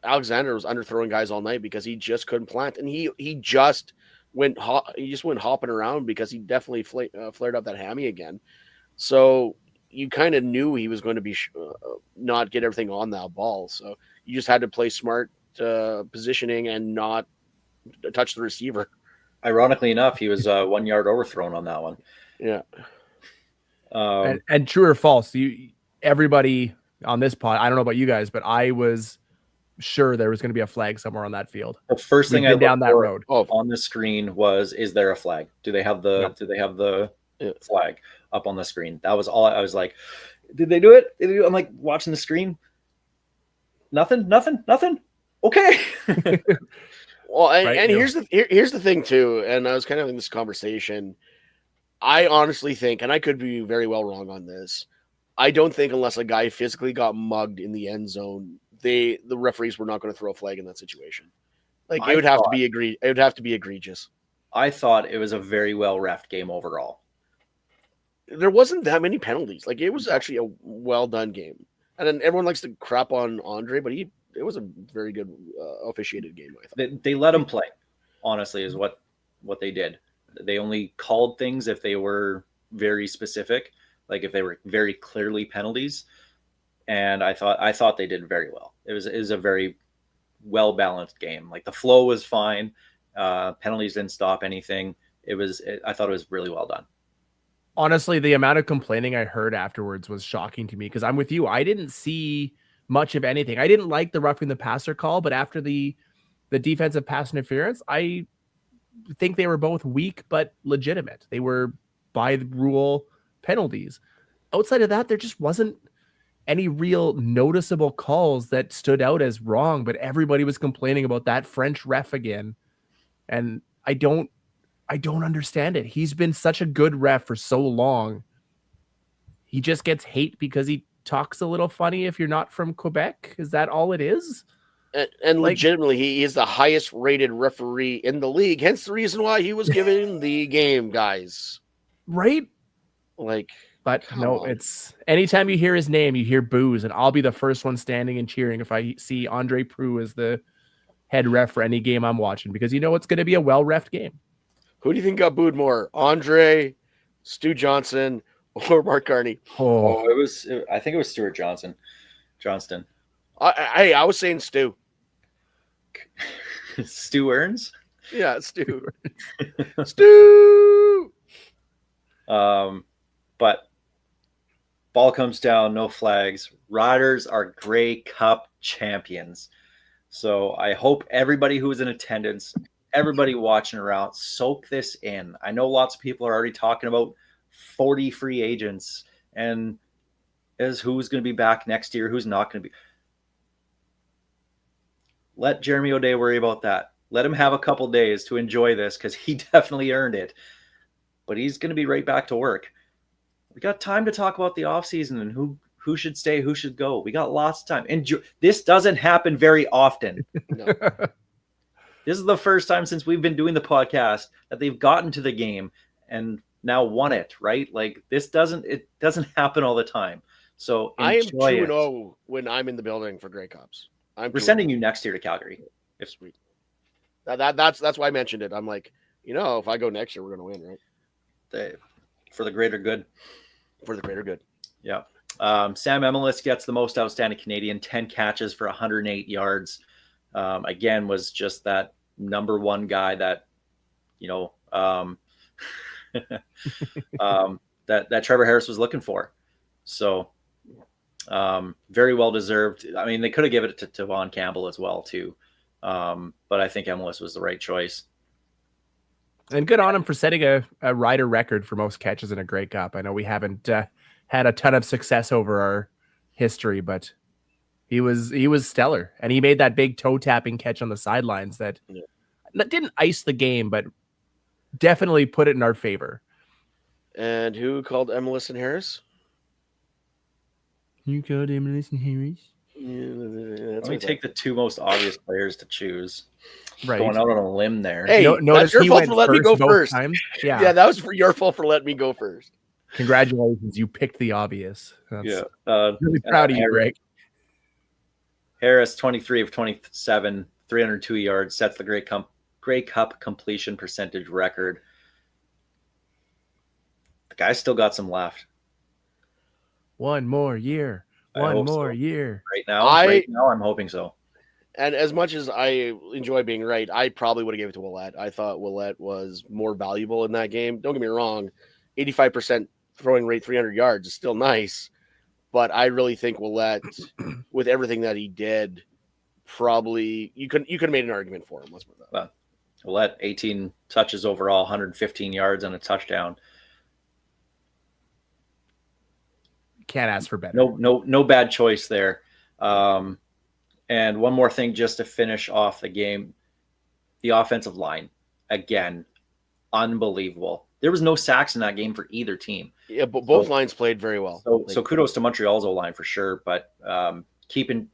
Alexander was underthrowing guys all night because he just couldn't plant, and he just went hopping around because he definitely flared up that hammy again. So you kind of knew he was going to be not get everything on that ball. So you just had to play smart positioning and not touch the receiver. Ironically enough, he was 1 yard overthrown on that one. Yeah. And true or false, everybody on this pod, I don't know about you guys, but I was sure there was going to be a flag somewhere on that field. The first thing We've I been down looked that for road. on the screen was, is there a flag? Do they have the flag up on the screen? That was all. I was like, did they do it? I'm like watching the screen. Nothing. Okay. Well, and Right, yeah. here's the thing too, and I was kind of in this conversation. I honestly think, and I could be very well wrong on this, I don't think unless a guy physically got mugged in the end zone, the referees were not going to throw a flag in that situation. Like it would have to be egregious. I thought it was a very well reffed game overall. There wasn't that many penalties. Like it was actually a well done game. And then everyone likes to crap on Andre, but it was a very good officiated game, I thought. They let him play, honestly, is what they did. They only called things if they were very specific, like if they were very clearly penalties. And I thought they did very well. It was a very well balanced game. Like the flow was fine. Penalties didn't stop anything. I thought it was really well done. Honestly, the amount of complaining I heard afterwards was shocking to me because I'm with you. I didn't see much of anything. I didn't like the roughing the passer call, but after the defensive pass interference, I think they were both weak but legitimate. They were by the rule penalties. Outside of that, there just wasn't any real noticeable calls that stood out as wrong, but everybody was complaining about that French ref again. And I don't understand it. He's been such a good ref for so long. He just gets hate because he talks a little funny if you're not from Quebec. Is that all it is? And legitimately, he is the highest rated referee in the league. Hence the reason why he was given the game, guys. Right? Like, But come no, on. it's anytime you hear his name, you hear boos, and I'll be the first one standing and cheering if I see Andre Proulx as the head ref for any game I'm watching, because it's going to be a well-reffed game. who do you think got booed more, Andre, Stu Johnson, or Mark Carney? Oh, I think it was Stuart Johnston. I was saying Stu. Stu Earns. Yeah, Stu. Stu. But ball comes down, no flags. Riders are Grey Cup champions. So I hope everybody who is in attendance, everybody watching around, soak this in. I know lots of people are already talking about 40 free agents and is who's going to be back next year, who's not going to be. Let Jeremy O'Day worry about that. Let him have a couple days to enjoy this because he definitely earned it. But he's going to be right back to work. We got time to talk about the offseason and who should stay, who should go. We got lots of time. And this doesn't happen very often. No. This is the first time since we've been doing the podcast that they've gotten to the game and now won it, right? Like it doesn't happen all the time. So I am enjoy it. 2-0 when I'm in the building for Grey Cups. We're sending you next year to Calgary. If sweet. That's why I mentioned it. I'm like, if I go next year, we're going to win, right? For the greater good. For the greater good. Yeah. Sam Emilus gets the most outstanding Canadian, 10 catches for 108 yards. Again, was just that number one guy that, that Trevor Harris was looking for. So very well deserved. I mean, they could have given it to Tavon Campbell as well too. But I think Emilus was the right choice. And good on him for setting a rider record for most catches in a Grey Cup. I know we haven't had a ton of success over our history, but he was stellar. And he made that big toe tapping catch on the sidelines that didn't ice the game, but definitely put it in our favor. And who called Emilus and Harris? You called Emilus and Harris? Yeah, Let me take the two most obvious players to choose. Right. Going out on a limb there. Hey, notice that's your he fault went for letting me go both first. times. Yeah, that was your fault for letting me go first. Congratulations. You picked the obvious. That's Yeah. really proud of you, Greg. Harris, 23 of 27, 302 yards, sets the Grey Cup completion percentage record. The guy's still got some left. One more year. I hope so. Year. Right now, I'm hoping so. And as much as I enjoy being right, I probably would have gave it to Willette. I thought Willette was more valuable in that game. Don't get me wrong, 85% throwing rate, 300 yards is still nice, but I really think Willette, with everything that he did, probably you could have made an argument for him. Let's put that. Willette, 18 touches overall, 115 yards and a touchdown. Can't ask for better. No bad choice there. And one more thing just to finish off the game. The offensive line, again, unbelievable. There was no sacks in that game for either team. Yeah, but both lines played very well. So kudos to Montreal's O-line for sure. But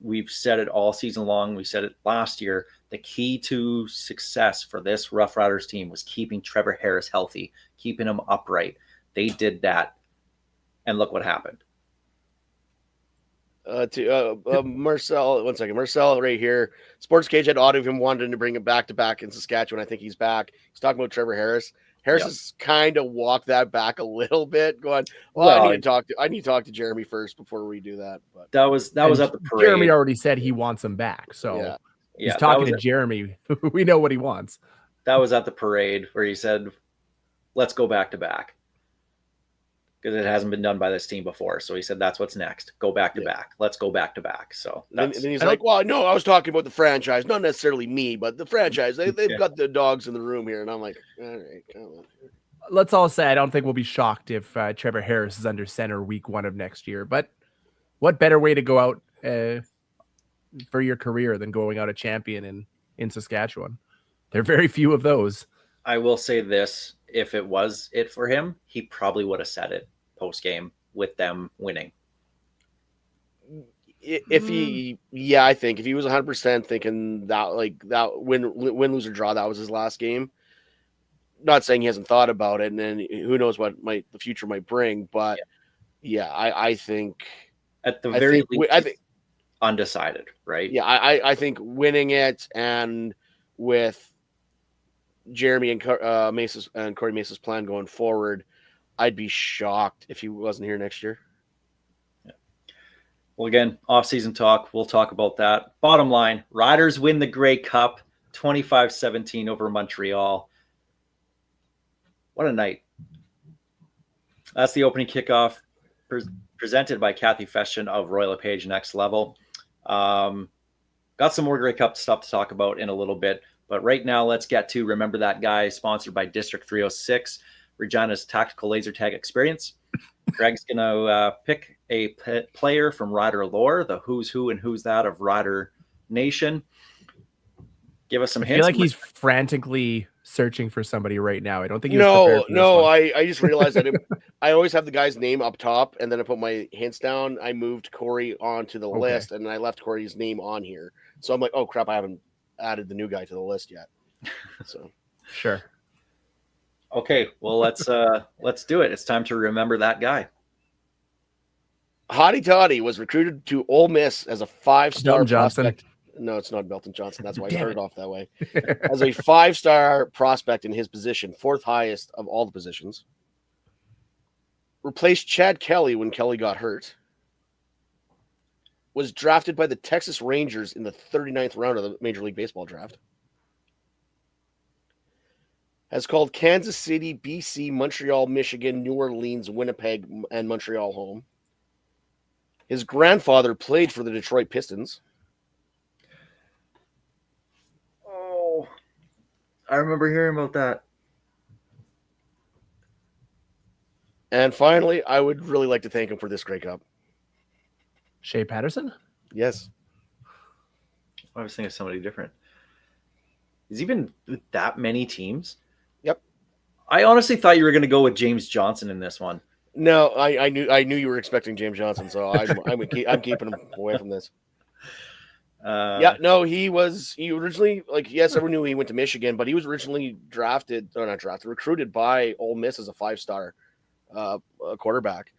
we've said it all season long. We said it last year. The key to success for this Rough Riders team was keeping Trevor Harris healthy, keeping him upright. They did that. And look what happened. Marcel, 1 second. Marcel right here. Sports Cage had audio of him wanting to bring him back to back in Saskatchewan. I think he's back. He's talking about Trevor Harris. Harris has kind of walked that back a little bit, going, I need to talk to Jeremy first before we do that. But that was at the parade. Jeremy already said he wants him back. So he's talking to Jeremy. We know what he wants. That was at the parade where he said, let's go back to back. Because it hasn't been done by this team before. So he said, that's what's next. Go back to back. Let's go back to back. So then he's like, well, no, I was talking about the franchise, not necessarily me, but the franchise. They've got the dogs in the room here. And I'm like, all right, come on. Let's all say I don't think we'll be shocked if Trevor Harris is under center week 1 of next year. But what better way to go out for your career than going out a champion in Saskatchewan? There are very few of those. I will say this. If it was it for him, he probably would have said it post game with them winning. If he, I think if he was 100% thinking that win, lose or draw, that was his last game. Not saying he hasn't thought about it, and then who knows what the future might bring. But I think at the very least, I think undecided, right? Yeah, I think winning it and with Jeremy and Corey Mesa's plan going forward, I'd be shocked if he wasn't here next year. Yeah. Well, again, off-season talk. We'll talk about that. Bottom line, Riders win the Grey Cup 25-17 over Montreal. What a night. That's the opening kickoff presented by Kathy Festian of Royal LePage Next Level. got some more Grey Cup stuff to talk about in a little bit. But right now, let's get to Remember That Guy, sponsored by District 306, Regina's tactical laser tag experience. Greg's going to pick a player from Rider lore, the who's who and who's that of Rider Nation. Give us some I hints. feel like he's frantically searching for somebody right now. I don't think he was No, prepared for this no, one. I just realized that I always have the guy's name up top, and then I put my hints down. I moved Corey onto the Okay. list, and I left Corey's name on here. So I'm like, oh crap, I haven't added the new guy to the list yet. So Sure. Okay, well, let's do it. It's time to remember that guy. Hottie Toddy was recruited to Ole Miss as a 5-star Belton Johnson. prospect. No, it's not Belton Johnson. That's why I Damn started it. off that way. As a 5-star prospect in his position, 4th highest of all the positions. Replaced Chad Kelly when Kelly got hurt. Was drafted by the Texas Rangers in the 39th round of the Major League Baseball draft. Has called Kansas City, BC, Montreal, Michigan, New Orleans, Winnipeg, and Montreal home. His grandfather played for the Detroit Pistons. Oh, I remember hearing about that. And finally, I would really like to thank him for this Grey Cup. Shea Patterson? Yes. I was thinking of somebody different. Has he been with that many teams? Yep. I honestly thought you were going to go with James Johnson in this one. No, I knew you were expecting James Johnson, so I'm keeping him away from this. Yeah, no, he originally, like, yes, everyone knew he went to Michigan, but he was originally recruited by Ole Miss as a 5-star quarterback.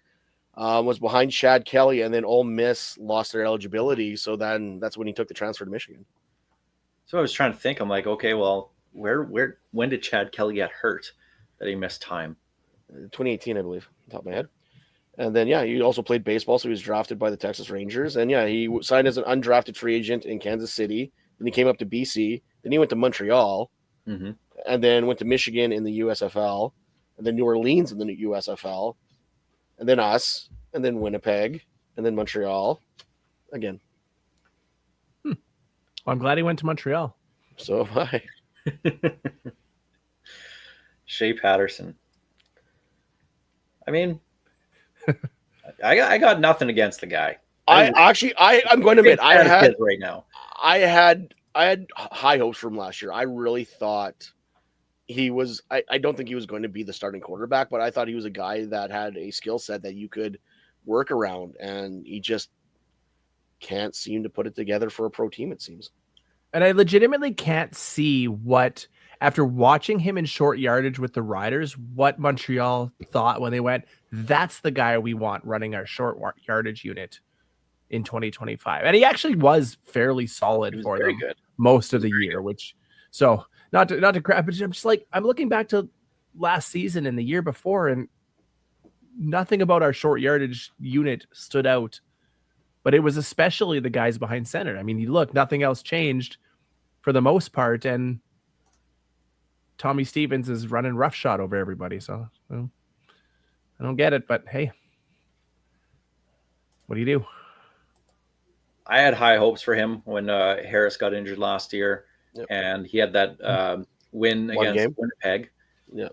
Was behind Chad Kelly, and then Ole Miss lost their eligibility, so then that's when he took the transfer to Michigan. So I was trying to think. I'm like, okay, well, when did Chad Kelly get hurt that he missed time? 2018, I believe, on top of my head. And then, yeah, he also played baseball, so he was drafted by the Texas Rangers. And, yeah, he signed as an undrafted free agent in Kansas City. Then he came up to BC. Then he went to Montreal. Mm-hmm. And then went to Michigan in the USFL. And then New Orleans in the USFL. And then us. And then Winnipeg. And then Montreal. Again. Well, I'm glad he went to Montreal. So am I. Shea Patterson. I mean, I got nothing against the guy. I'm going to admit, I had right now. I had high hopes from last year. I really thought he was. I don't think he was going to be the starting quarterback, but I thought he was a guy that had a skill set that you could work around, and he just can't seem to put it together for a pro team, it seems. And I legitimately can't see what, after watching him in short yardage with the Riders, what Montreal thought when they went, that's the guy we want running our short yardage unit in 2025. And he actually was fairly solid for very them good most of the year, which, so not to crap, but I'm just like, I'm looking back to last season and the year before, and nothing about our short yardage unit stood out. But it was especially the guys behind center. I mean, you look, nothing else changed for the most part, and Tommy Stevens is running roughshod over everybody. So well, I don't get it, but hey, what do you do? I had high hopes for him when Harris got injured last year, Yep. and he had that win One against game. Winnipeg. Yeah.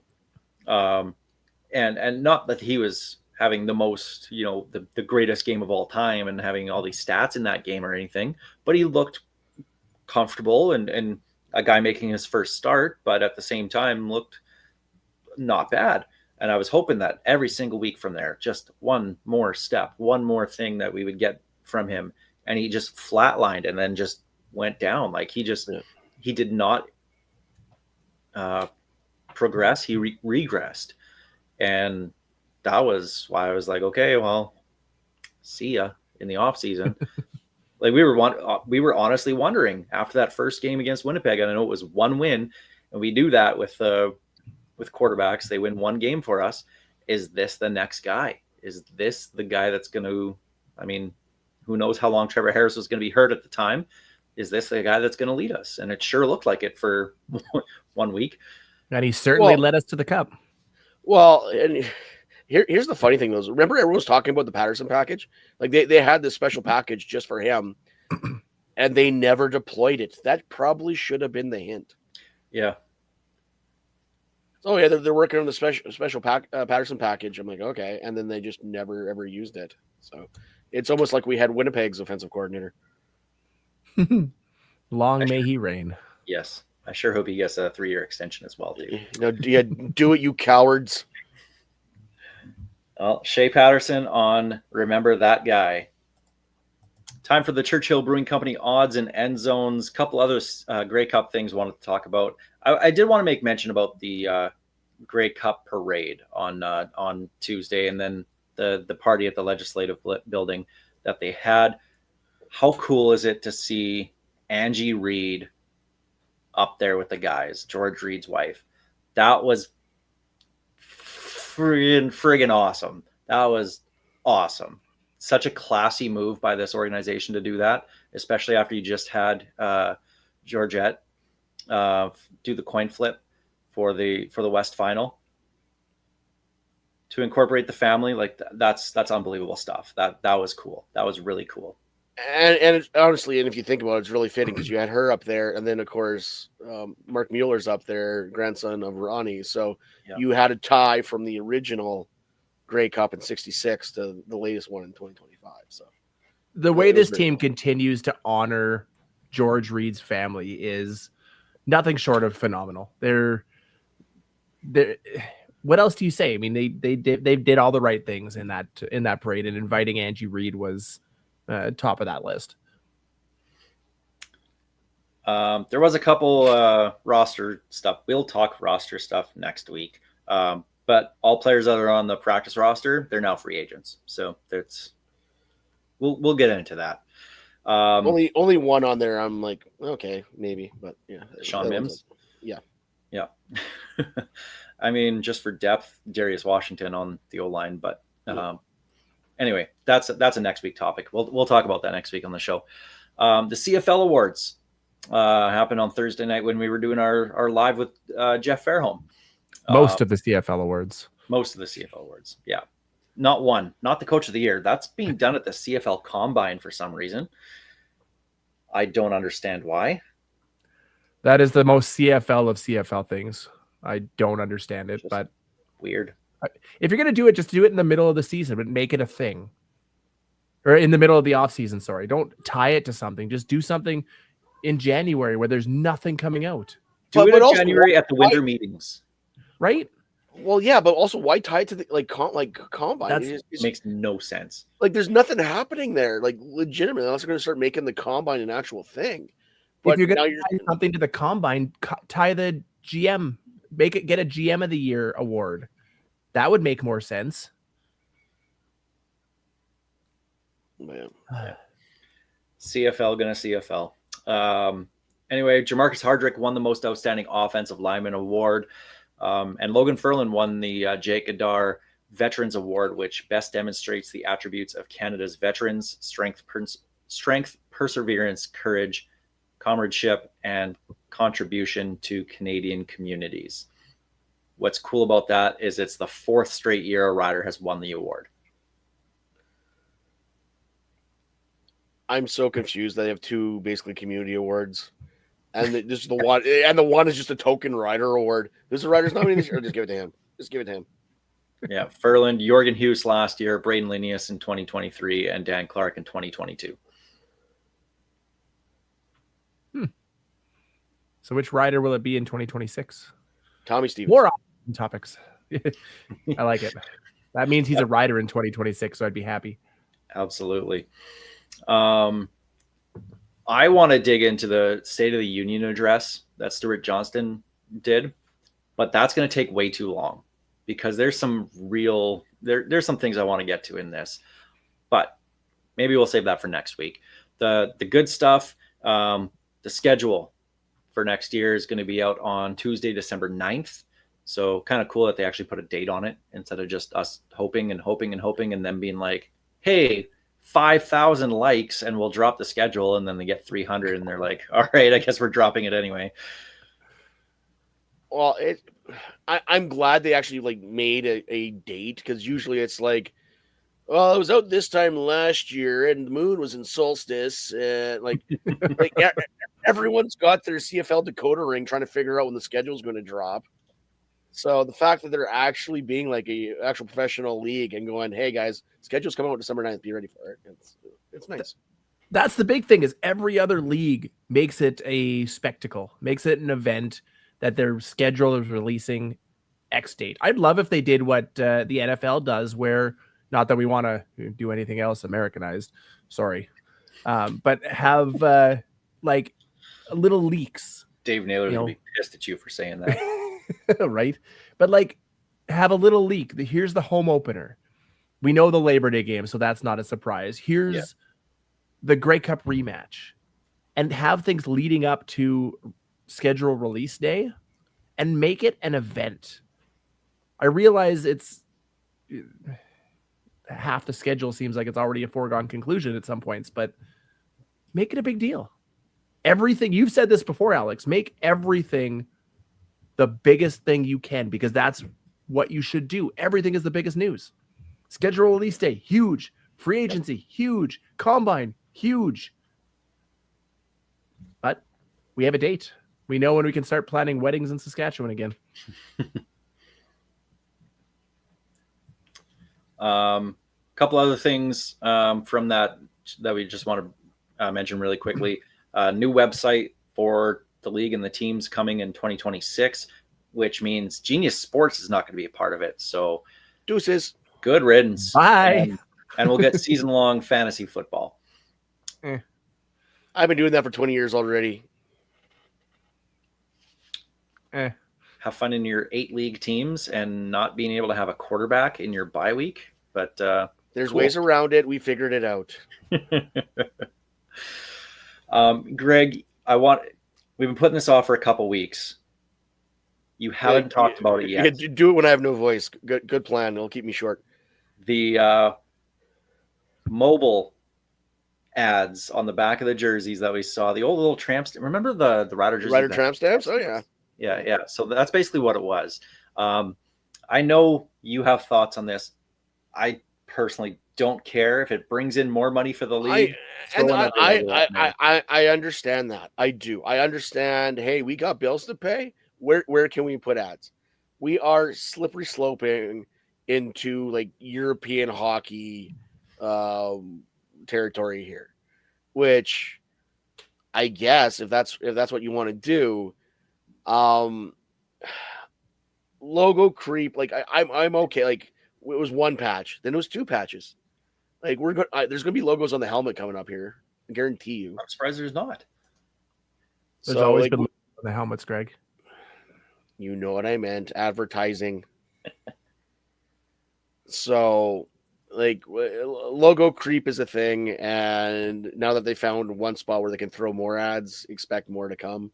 And not that he was having the most, the greatest game of all time and having all these stats in that game or anything, but he looked comfortable and a guy making his first start, but at the same time looked not bad. And I was hoping that every single week from there, just one more step, one more thing that we would get from him. And he just flatlined and then just went down. Like he did not progress. He regressed. And that was why I was like, okay, well, see ya in the off season. Like we were honestly wondering after that first game against Winnipeg, and I know it was one win, and we do that with quarterbacks. They win one game for us. Is this the next guy? Is this the guy that's going to? I mean, who knows how long Trevor Harris was going to be hurt at the time? Is this the guy that's going to lead us? And it sure looked like it for 1 week. And he certainly led us to the cup. Well, and here's the funny thing, though. Remember everyone was talking about the Patterson package? Like they had this special package just for him. and they never deployed it. That probably should have been the hint. Yeah. Oh yeah, they're working on the special Patterson package. I'm like, okay, and then they just never ever used it. So it's almost like we had Winnipeg's offensive coordinator. Long may he reign. Yes. I sure hope he gets a 3-year extension as well, too. Do it, you cowards. Well, Shea Patterson on Remember That Guy. Time for the Churchill Brewing Company odds and end zones. A couple other Grey Cup things I wanted to talk about. I did want to make mention about the Grey Cup parade on Tuesday, and then the party at the Legislative Building that they had. How cool is it to see Angie Reid up there with the guys, George Reid's wife? That was friggin' awesome. That was awesome. Such a classy move by this organization to do that, especially after you just had Georgette do the coin flip for the West Final. To incorporate the family, like that's unbelievable stuff. That was cool. That was really cool. And honestly, and if you think about it, it's really fitting because you had her up there, and then of course Mark Mueller's up there, grandson of Ronnie. So you had a tie from the original Grey Cup in '66 to the latest one in 2025. So the way this team continues to honor George Reid's family is nothing short of phenomenal. They're what else do you say? I mean, they did all the right things in that parade, and inviting Angie Reid was top of that list. There was a couple roster stuff. We'll talk roster stuff next week. But all players that are on the practice roster, they're now free agents. So we'll get into that. Only one on there. I'm like, okay, maybe, but yeah, Sean Mims. Yeah. I mean, just for depth, Darius Washington on the O-line, but anyway, that's a next week topic. We'll talk about that next week on the show. The CFL awards happened on Thursday night when we were doing our live with Jeff Fairholm. Most of the CFL awards. Most of the CFL awards, yeah. Not one, not the coach of the year. That's being done at the CFL Combine for some reason. I don't understand why. That is the most CFL of CFL things. I don't understand it, but weird. If you're going to do it, just do it in the middle of the season, but make it a thing. Or in the middle of the off season, sorry. Don't tie it to something. Just do something in January where there's nothing coming out. Do it in January at the winter meetings. Right? Well, yeah, but also why tie it to the combine? It makes no sense. Like there's nothing happening there. Like legitimately, unless they're going to start making the combine an actual thing. But if you're going to tie something to the combine, tie the GM, get a GM of the year award. That would make more sense. Man. CFL gonna CFL. Anyway, Jamarcus Hardrick won the most outstanding offensive lineman award. And Logan Ferland won the Jake Adar Veterans Award, which best demonstrates the attributes of Canada's veterans: strength, perseverance, courage, comradeship, and contribution to Canadian communities. What's cool about that is it's the 4th straight year a rider has won the award. I'm so confused that they have 2 basically community awards. And this is the one, and the one is just a token rider award. This is a rider's nominee this year. Just give it to him. Just give it to him. Yeah, Ferland, Jorgen Hughes last year, Braden Linnaeus in 2023, and Dan Clark in 2022. So which rider will it be in 2026? Tommy Stevens. More topics. I like it. That means he's a rider in 2026, so I'd be happy. Absolutely. I want to dig into the State of the Union address that Stuart Johnston did, but that's going to take way too long because there's some there's some things I want to get to in this, but maybe we'll save that for next week. The good stuff, the schedule for next year is going to be out on Tuesday, December 9th. So kind of cool that they actually put a date on it instead of just us hoping and hoping and hoping and then being like, hey, 5,000 likes and we'll drop the schedule, and then they get 300 and they're like, all right, I guess we're dropping it anyway. Well, I'm glad they actually made a date, because usually it's like Well, it was out this time last year, and the moon was in solstice. Like everyone's got their CFL decoder ring trying to figure out when the schedule is going to drop. So the fact that they're actually being like a actual professional league and going, "Hey guys, schedule's coming out December 9th, be ready for it." It's nice. That's the big thing is every other league makes it a spectacle, makes it an event that their schedule is releasing X date. I'd love if they did what the NFL does, where not that we want to do anything else Americanized, sorry, but have like little leaks, Dave Naylor's You gonna know. be pissed at you for saying that. right? But like have a little leak. Here's the home opener. We know the Labor Day game, so that's not a surprise. Here's the Grey Cup rematch, and have things leading up to schedule release day and make it an event. I realize it's half the schedule seems like it's already a foregone conclusion at some points, but make it a big deal. Everything you've said this before, Alex, make everything the biggest thing you can, because that's what you should do. Everything is the biggest news. Schedule release day, huge. Free agency, huge. Combine, huge. But we have a date. We know when we can start planning weddings in Saskatchewan again. Couple other things from that we just want to mention really quickly. New website for the league and the teams coming in 2026, which means Genius Sports is not going to be a part of it. So Deuces. good riddance. Bye. And we'll get season-long fantasy football. I've been doing that for 20 years already. Have fun in your 8-league teams and not being able to have a quarterback in your bye week. But There's cool. ways around it. We figured it out. Greg, we've been putting this off for a couple weeks. You haven't talked about it yet. Do it when I have no voice. Good plan. It'll keep me short. The mobile ads on the back of the jerseys that we saw, the old little tramps. Remember the Rider jerseys? Rider tramp stamps? Oh, yeah. Yeah. So that's basically what it was. I know you have thoughts on this. I personally don't care if it brings in more money for the league. I understand that. I do. I understand. Hey, we got bills to pay. Where can we put ads? We are slippery sloping into like European hockey territory here, which I guess if that's what you want to do, logo creep. Like I'm okay. Like it was one patch, then it was 2 patches. Like there's gonna be logos on the helmet coming up here. I guarantee you. I'm surprised there's not. There's always been the helmets, Greg. You know what I meant. Advertising. So, like, logo creep is a thing, and now that they found one spot where they can throw more ads, expect more to come.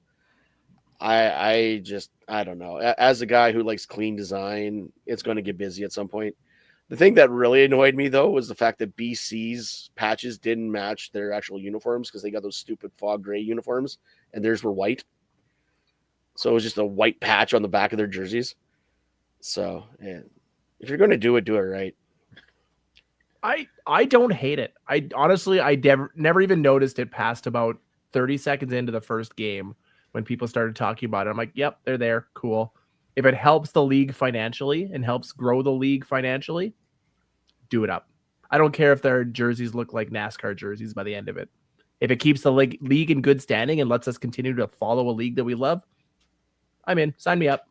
I don't know. As a guy who likes clean design, it's going to get busy at some point. The thing that really annoyed me, though, was the fact that BC's patches didn't match their actual uniforms because they got those stupid fog gray uniforms, and theirs were white. So it was just a white patch on the back of their jerseys. So, if you're going to do it right. I don't hate it. I honestly, never even noticed it past about 30 seconds into the first game when people started talking about it. I'm like, yep, they're there. Cool. If it helps the league financially and helps grow the league financially, do it up. I don't care if their jerseys look like NASCAR jerseys by the end of it. If it keeps the league in good standing and lets us continue to follow a league that we love, I'm in. Sign me up.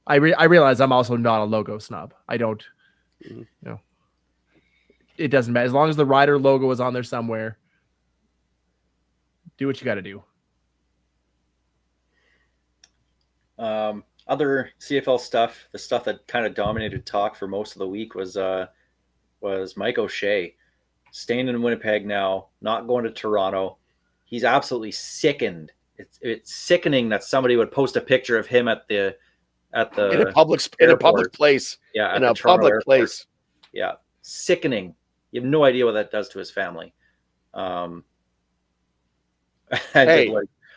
I realize I'm also not a logo snob. I don't, it doesn't matter. As long as the Rider logo is on there somewhere, do what you got to do. Other CFL stuff, the stuff that kind of dominated talk for most of the week was Mike O'Shea staying in Winnipeg now, not going to Toronto. He's absolutely sickened. It's sickening that somebody would post a picture of him at the in a public place. Yeah, in a public place. Yeah, sickening. You have no idea what that does to his family. I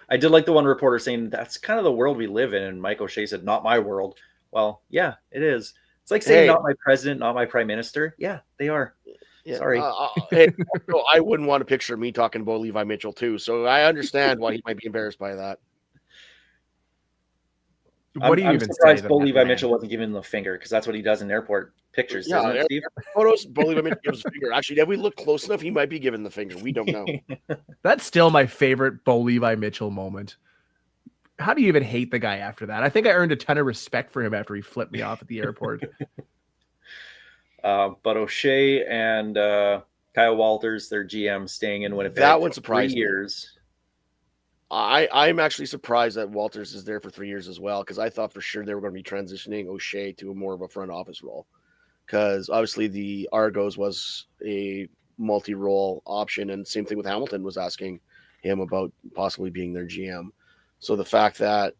did like the one reporter saying that's kind of the world we live in, and Mike O'Shea said, "Not my world." Well, yeah, it is. It's like saying Hey. not my president, not my prime minister. Yeah, they are. Yeah. Sorry. Hey, also, I wouldn't want to picture me talking about Levi Mitchell too. So I understand why he might be embarrassed by that. What do you I'm even say? surprised to Bo that Levi man? Mitchell wasn't giving him the finger because that's what he does in airport pictures, doesn't it, Steve? Photos. Bo Levi Mitchell gives a finger. Actually, if we look close enough, he might be giving the finger. We don't know. That's still my favorite Bo Levi Mitchell moment. How do you even hate the guy after that? I think I earned a ton of respect for him after he flipped me off at the airport. But O'Shea and Kyle Walters, their GM, staying in Winnipeg. That one for surprised 3 me. years. I'm actually surprised that Walters is there for 3 years as well, because I thought for sure they were going to be transitioning O'Shea to a more of a front office role. Because obviously the Argos was a multi-role option, and same thing with Hamilton was asking him about possibly being their GM. So the fact that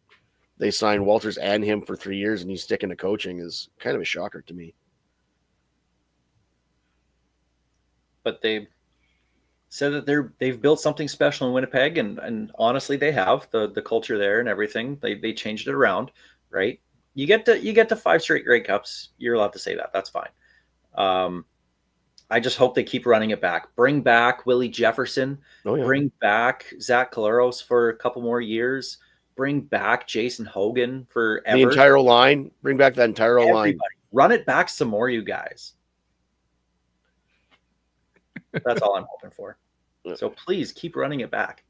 they signed Walters and him for 3 years and he's sticking to coaching is kind of a shocker to me. But they said that they've built something special in Winnipeg, and honestly, they have the culture there and everything. They changed it around, right? You get to 5 straight Grey Cups. You're allowed to say that. That's fine. I just hope they keep running it back. Bring back Willie Jefferson. Oh yeah. Bring back Zach Collaros for a couple more years. Bring back Jason Hogan forever. The entire line. Bring back that entire line. Everybody. Run it back some more, you guys. That's all I'm hoping for. So please keep running it back.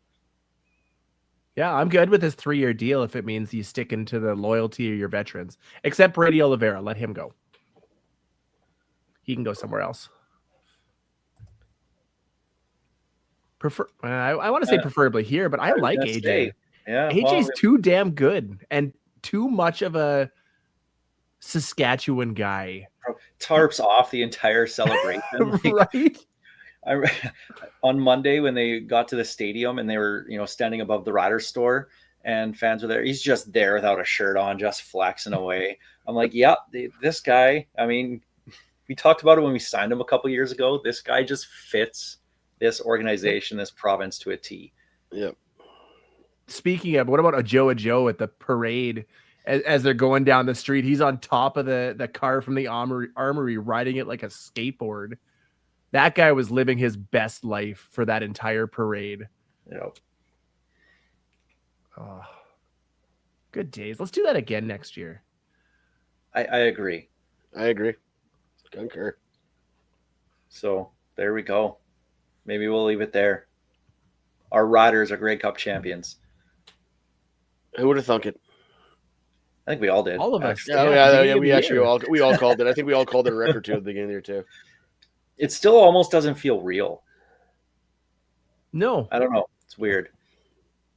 Yeah, I'm good with this 3-year deal if it means you stick into the loyalty of your veterans. Except Brady Oliveira, let him go. He can go somewhere else. I want to say preferably here, but I like AJ. Say, yeah, AJ's too damn good and too much of a Saskatchewan guy. Tarps off the entire celebration. Right? On Monday when they got to the stadium and they were, standing above the Riders store and fans were there, he's just there without a shirt on, just flexing away. I'm like, yeah, this guy, I mean, we talked about it when we signed him a couple years ago. This guy just fits this organization, this province to a T. Yep. Speaking of, what about a Joe at the parade as they're going down the street? He's on top of the car from the armory riding it like a skateboard. That guy was living his best life for that entire parade. Yep. Oh, good days. Let's do that again next year. I agree. I agree. Concur. So there we go. Maybe we'll leave it there. Our Riders are Grey Cup champions. Who would have thunk it? I think we all did. All of us. actually. Yeah, we actually all called it. I think we all called it a record too at the beginning there too. It still almost doesn't feel real. No. I don't know. It's weird.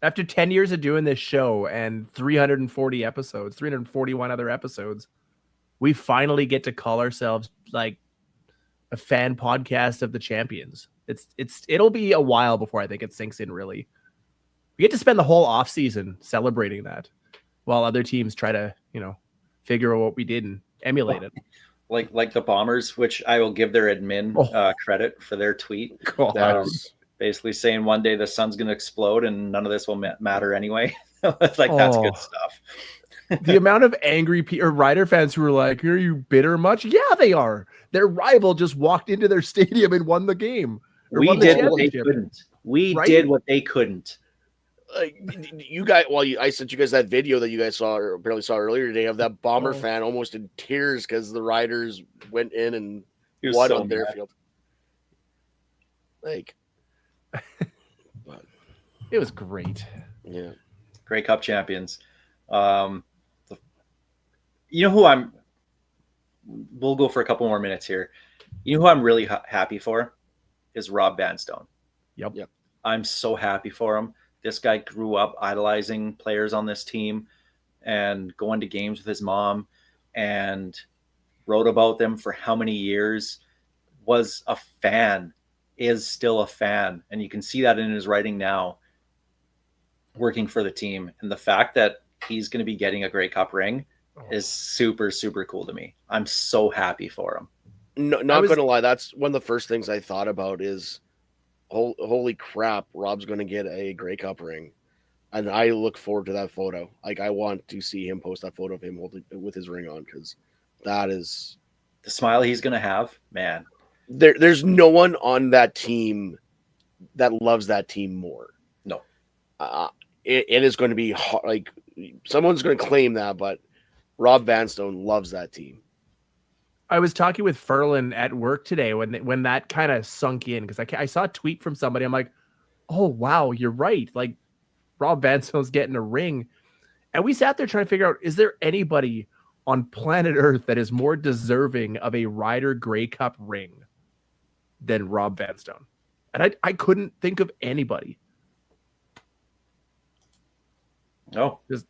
After 10 years of doing this show and 340 episodes, 341 other episodes, we finally get to call ourselves like a fan podcast of the champions. It'll be a while before I think it sinks in really. We get to spend the whole off season celebrating that while other teams try to, figure out what we did and emulate it. Like the Bombers, which I will give their admin credit for their tweet. Basically saying one day the sun's going to explode and none of this will matter anyway. It's like, that's good stuff. The amount of angry Rider fans who are like, are you bitter much? Yeah, they are. Their rival just walked into their stadium and won the game. We did what they couldn't. We did what they couldn't. You guys, I sent you guys that video that you guys saw or apparently saw earlier today of that Bomber fan almost in tears because the Riders went in and won on their field. Like, it was great. Yeah, Grey Cup champions. You know who we'll go for a couple more minutes here. You know who I'm really happy for is Rob Vanstone. Yep. I'm so happy for him. This guy grew up idolizing players on this team and going to games with his mom and wrote about them for how many years, was a fan, is still a fan. And you can see that in his writing now, working for the team. And the fact that he's going to be getting a Grey Cup ring is super, super cool to me. I'm so happy for him. No, not going to lie. That's one of the first things I thought about is, holy crap, Rob's going to get a Grey Cup ring. And I look forward to that photo. Like, I want to see him post that photo of him with his ring on because That is The smile he's going to have, man. there's no one on that team that loves that team more. No. It is going to be hard, like someone's going to claim that, but Rob Vanstone loves that team. I was talking with Ferlin at work today when that kind of sunk in because I saw a tweet from somebody. I'm like, oh wow, you're right. Like Rob Vanstone's getting a ring, and we sat there trying to figure out, is there anybody on planet Earth that is more deserving of a Ryder Grey Cup ring than Rob Vanstone? And I couldn't think of anybody. No. Just-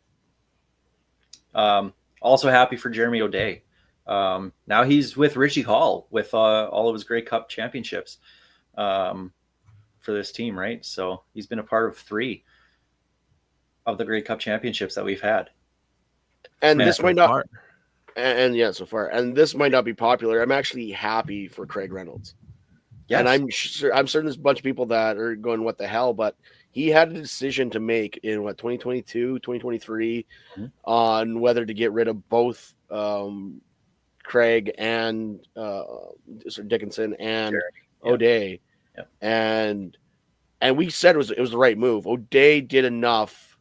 Also happy for Jeremy O'Day. Now he's with Richie Hall with all of his Grey Cup championships for this team, right? So he's been a part of 3 of the Grey Cup championships that we've had. And Man, this might not, Far. and yeah, so far, and this might not be popular. I'm actually happy for Craig Reynolds. Yes. And I'm certain there's a bunch of people that are going, what the hell? But he had a decision to make in 2022, 2023 on whether to get rid of both Craig and Dickinson and Jeremy. Yeah. O'Day. Yep. And we said it was the right move. O'Day did enough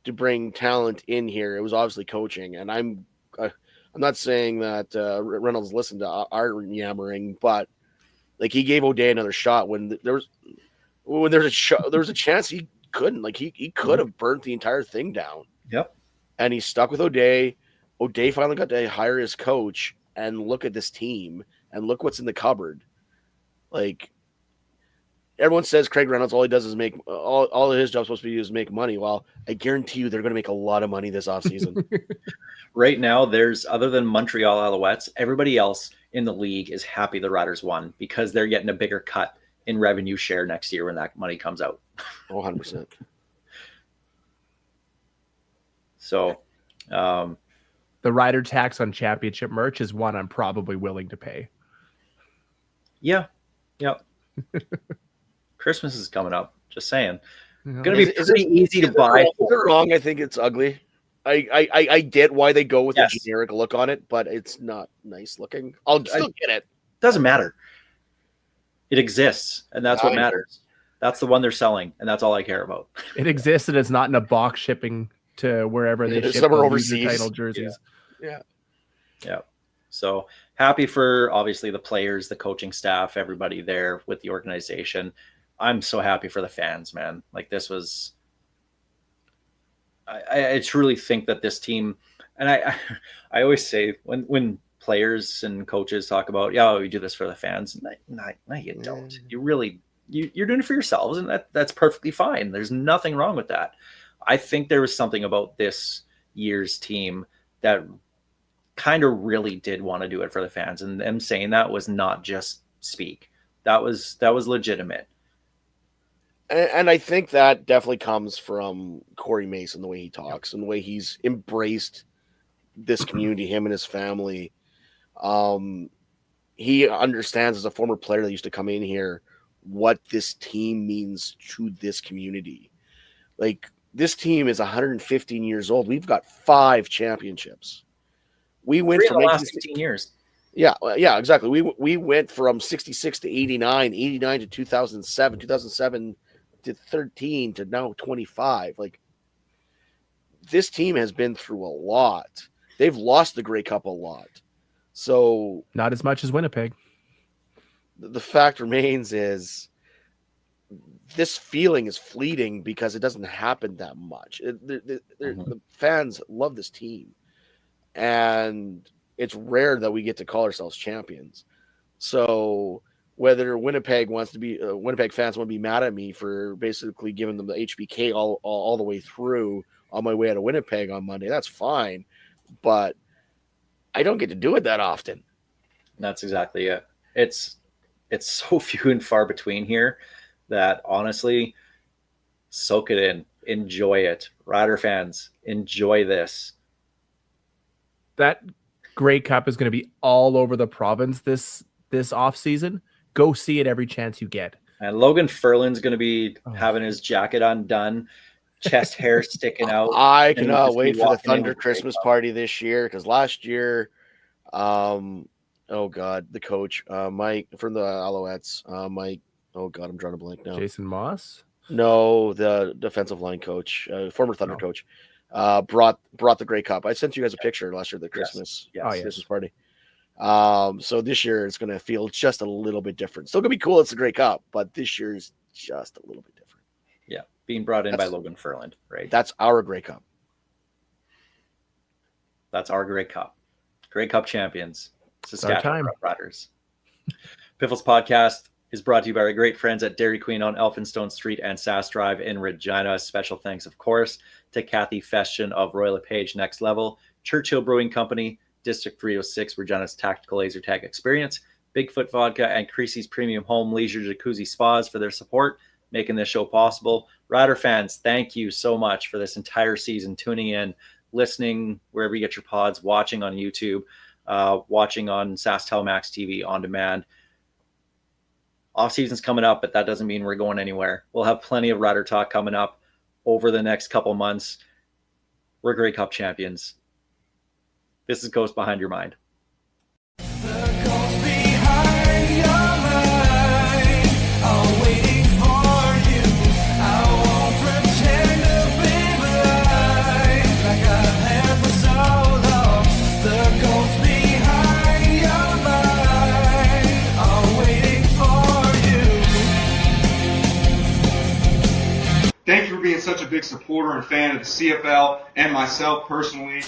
to bring talent in here. It was obviously coaching. And I'm not saying that Reynolds listened to our yammering, but like he gave O'Day another shot when there was a chance he couldn't. Like he could have burnt the entire thing down. Yep. And he stuck with O'Day. O'Day finally got to hire his coach and look at this team and look what's in the cupboard. Like everyone says Craig Reynolds, all he does is make all of his job's supposed to be is make money. Well, I guarantee you they're going to make a lot of money this offseason. Right now, there's other than Montreal Alouettes, everybody else in the league is happy the Riders won because they're getting a bigger cut in revenue share next year when that money comes out. 100%. So, The rider tax on championship merch is one I'm probably willing to pay. yeah. Christmas is coming up. Just saying. You know? Going to be Is pretty easy to buy. Is it wrong? I think it's ugly. I get why they go with Yes. the generic look on it, but it's not nice looking. I'll still get it. Doesn't matter. It exists, and that's what I know. matters. That's the one they're selling, and that's all I care about. It exists and it's not in a box shipping to wherever they ship Somewhere the overseas. title jerseys. Yeah. So happy for obviously the players, the coaching staff, everybody there with the organization. I'm so happy for the fans, man. Like this was, I truly think that this team, and I always say when players and coaches talk about, yeah, we do this for the fans. No, you don't. You really, you're doing it for yourselves, and that's perfectly fine. There's nothing wrong with that. I think there was something about this year's team that kind of really did want to do it for the fans, and them saying that was not just speak. That was legitimate. And I think that definitely comes from Corey Mason, the way he talks and the way he's embraced this community, him and his family. He understands as a former player that used to come in here what this team means to this community. Like this team is 115 years old. We've got 5 championships. We went 3 in from the last 15 years. Yeah, exactly. We went from 66 to 89, 89 to 2007, 2007 to 13 to now 25. Like this team has been through a lot. They've lost the Grey Cup a lot. So Not as much as Winnipeg. the fact remains is this feeling is fleeting because it doesn't happen that much. The fans love this team, and it's rare that we get to call ourselves champions. So whether Winnipeg wants to be Winnipeg fans want to be mad at me for basically giving them the HBK all the way through on my way out of Winnipeg on Monday, that's fine. But I don't get to do it that often. That's exactly it. It's so few and far between here that honestly, soak it in, enjoy it. Rider fans, enjoy this. That Grey Cup is going to be all over the province this off season. Go see it every chance you get. And Logan Ferlin's going to be having his jacket undone, chest hair sticking out. I and cannot just be wait for the walking Thunder into the Christmas Grey Cup. party this year because last year Oh God, the coach, Mike from the Alouettes. Mike. Oh God, I'm drawing a blank now. Jason Moss. No, the defensive line coach, former Thunder No. coach, brought the Grey Cup. I sent you guys a picture last year at the Christmas Yes. Oh, yeah. Christmas party. So this year it's gonna feel just a little bit different. Still gonna be cool. It's the Grey Cup, but this year's just a little bit different. Yeah, being brought in by That's- Logan Furland, right? That's our Grey Cup. That's our Grey Cup. Grey Cup champions, Saskatchewan time. Roughriders. Piffles Podcast is brought to you by our great friends at Dairy Queen on Elphinstone Street and Sass Drive in Regina. Special thanks, of course, to Kathy Festian of Royal LePage Next Level, Churchill Brewing Company, District 306, Regina's tactical laser tag experience, Bigfoot Vodka, and Creasy's Premium Home Leisure Jacuzzi Spas for their support, making this show possible. Rider fans, thank you so much for this entire season, tuning in, listening wherever you get your pods, watching on YouTube, watching on SAS Telemax TV on demand. Off season's coming up, but that doesn't mean we're going anywhere. We'll have plenty of Rider talk coming up over the next couple months. We're Grey Cup champions. This is Ghost Behind Your Mind. The ghosts behind your mind are waiting for you. I won't pretend to be blind like I have for so long. The ghosts behind your mind are waiting for you. Thank you for being such a big supporter and fan of the CFL and myself personally.